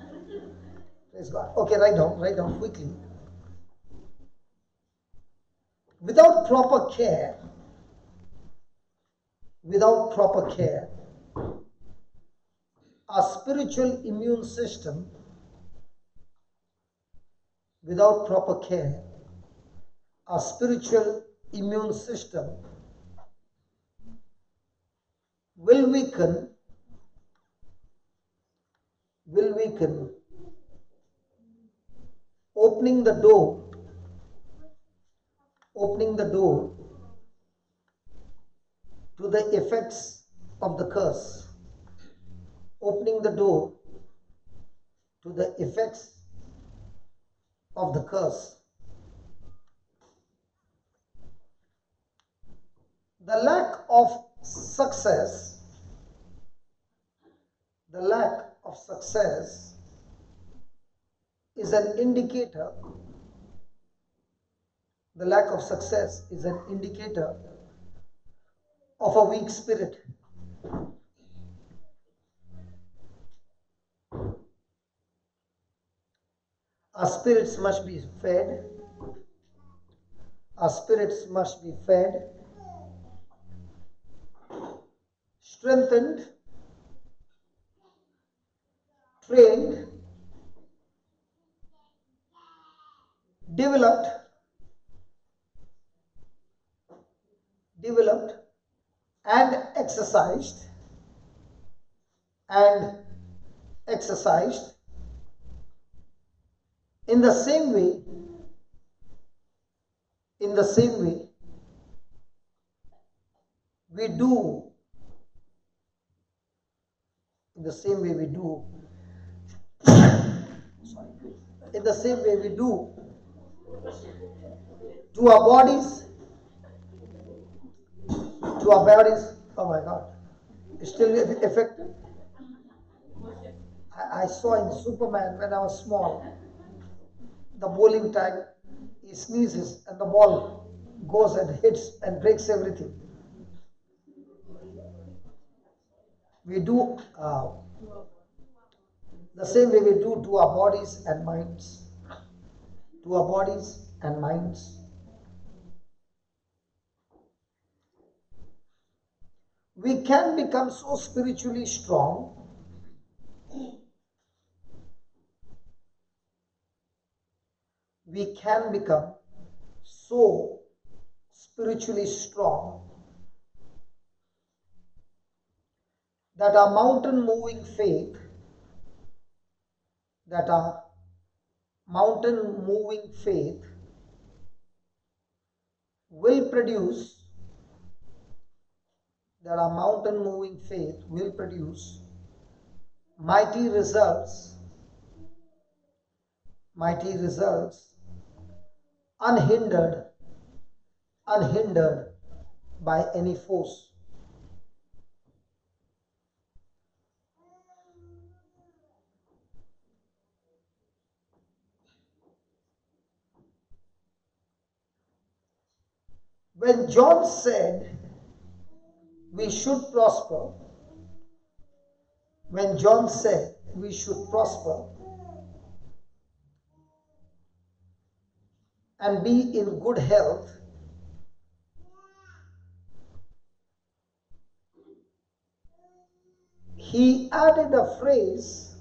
Praise God. Okay, write down quickly. Without proper care, our spiritual immune system, without proper care, our spiritual immune system will weaken, opening the door to the effects of the curse, opening the door to the effects of the curse. The lack of success is an indicator. The lack of success is an indicator of a weak spirit. Our spirits must be fed. Our spirits must be fed, strengthened, trained, developed, and exercised in the same way we do to our bodies, oh my God, it's still effective. I saw in Superman when I was small, the bowling tag, he sneezes and the ball goes and hits and breaks everything. We do the same way we do to our bodies and minds. We can become so spiritually strong that our mountain moving faith will produce mighty results unhindered by any force. When John said we should prosper, and be in good health, he added a phrase,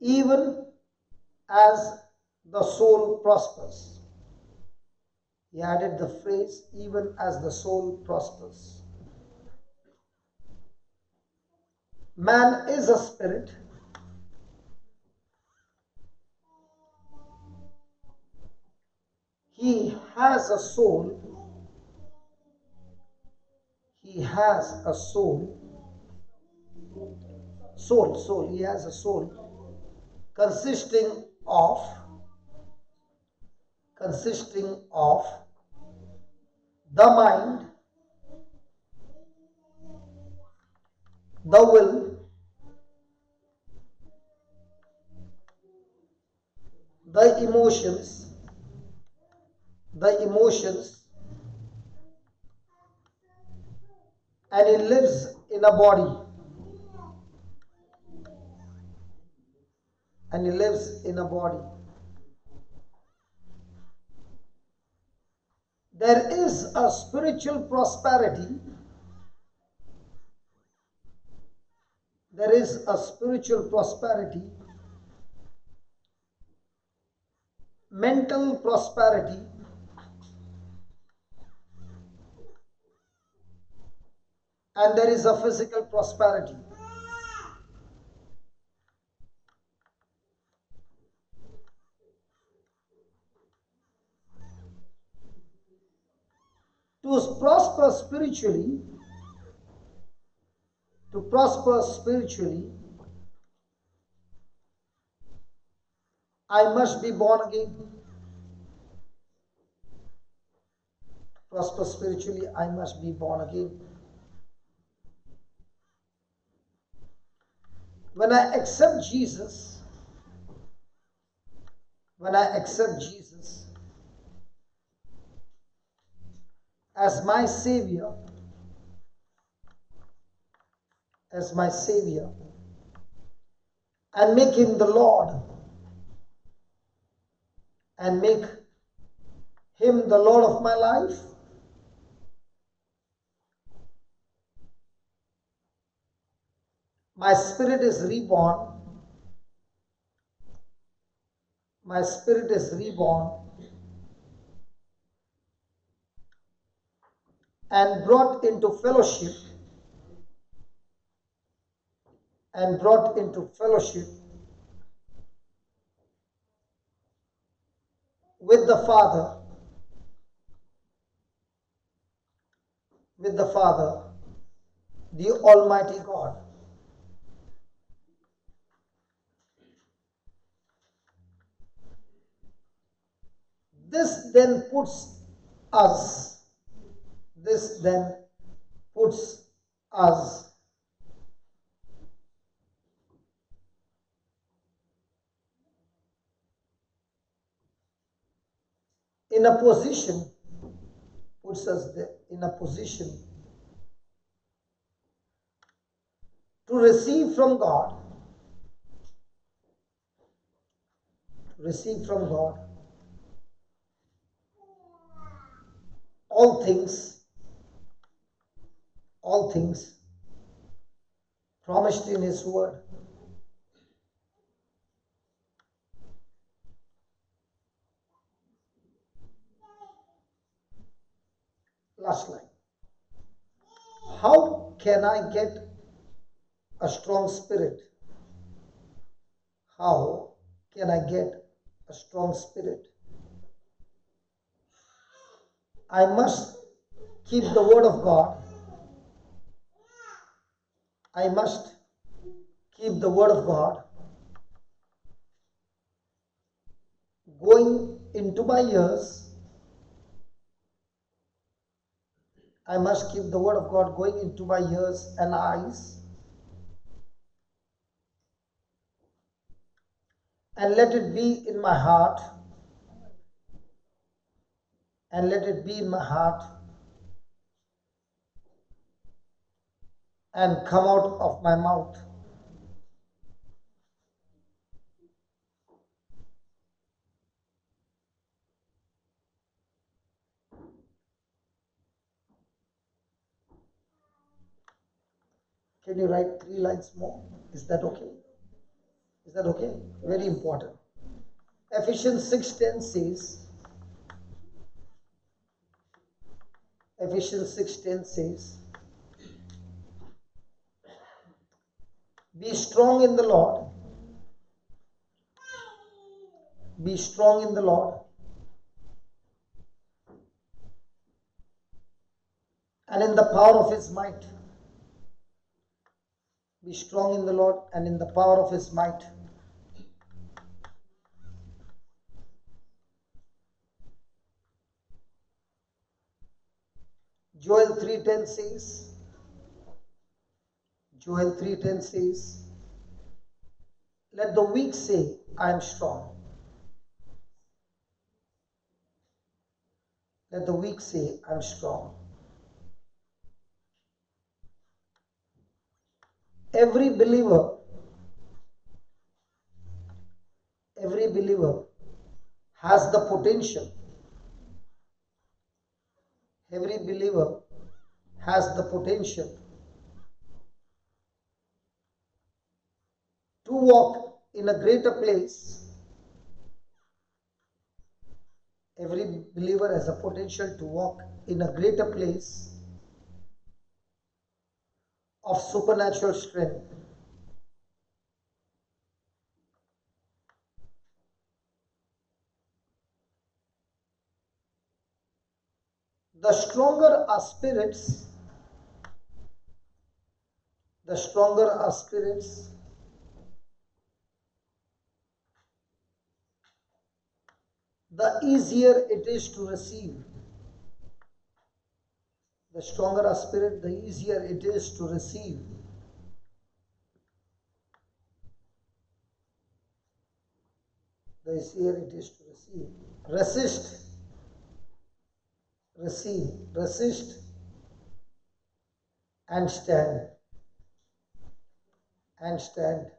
even as the soul prospers. He added the phrase, even as the soul prospers. Man is a spirit. He has a soul. He has a soul. He has a soul consisting of the mind, the will, the emotions, and he lives in a body. There is a spiritual prosperity. Mental prosperity, and there is a physical prosperity. To prosper spiritually, I must be born again. To prosper spiritually, I must be born again. When I accept Jesus, as my Savior, and make Him the Lord, and make Him the Lord of my life, my spirit is reborn. My spirit is reborn and brought into fellowship with the Father, the Almighty God. This then puts us in a position, to receive from God, all things promised in His word. Last line. How can I get a strong spirit? How can I get a strong spirit? I must keep the word of God. I must keep the word of God going into my ears. I must keep the word of God going into my ears and eyes, and let it be in my heart, and come out of my mouth. Can you write 3 lines more? Is that okay? Very important. Ephesians 6:10 says, be strong in the Lord. Be strong in the Lord and in the power of His might. Be strong in the Lord and in the power of His might. Joel 3:10 says, let the weak say, I am strong. Let the weak say, I am strong. Every believer has the potential. Every believer has the potential to walk in a greater place. Every believer has a potential to walk in a greater place of supernatural strength. The stronger our spirits, the stronger our spirits, the easier it is to receive. The stronger our spirit, the easier it is to receive. The easier it is to receive. Resist. Receive. Resist. And stand. And stand.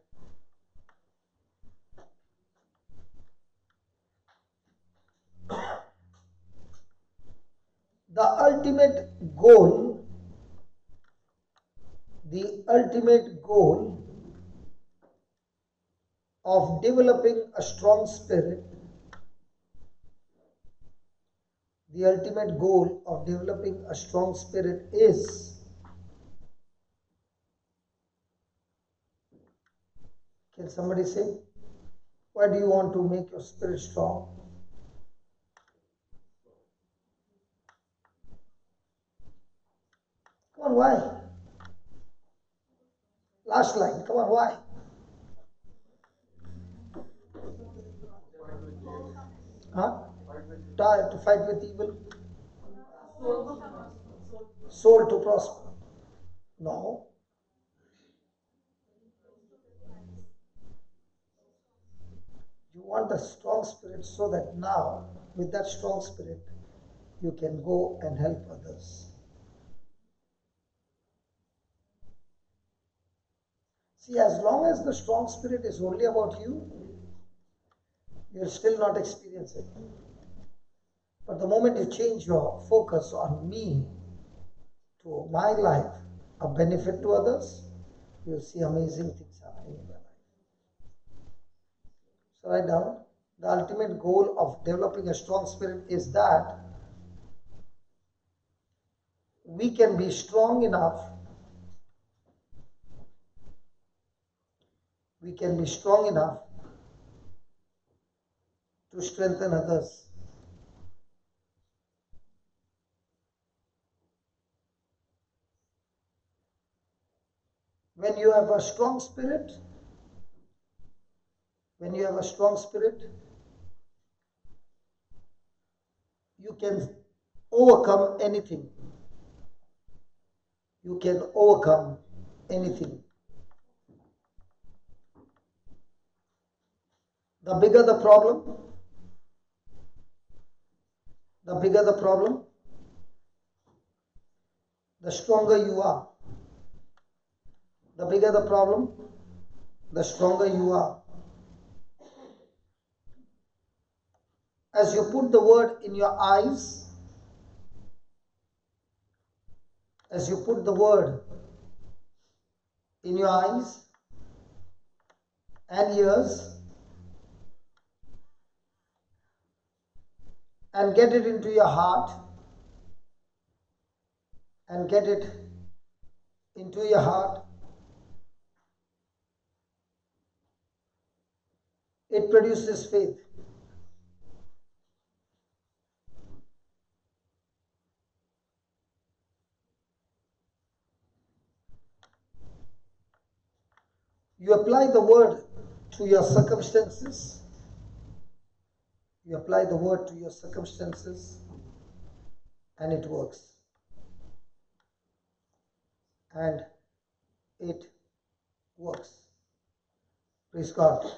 The ultimate goal of developing a strong spirit, the ultimate goal of developing a strong spirit is, can somebody say, why do you want to make your spirit strong? Come on, why? Last line, come on, why? Huh? To fight with evil? Soul to prosper? No. You want a strong spirit so that now, with that strong spirit, you can go and help others. See, as long as the strong spirit is only about you, you'll still not experience it. But the moment you change your focus on me, to my life, a benefit to others, you'll see amazing things happening in your life. So write down, the ultimate goal of developing a strong spirit is that we can be strong enough to strengthen others. When you have a strong spirit, you can overcome anything. You can overcome anything. The bigger the problem, the stronger you are. The bigger the problem, the stronger you are. As you put the word in your eyes, and ears, and get it into your heart, it produces faith. You apply the word to your circumstances. And it works. Praise God.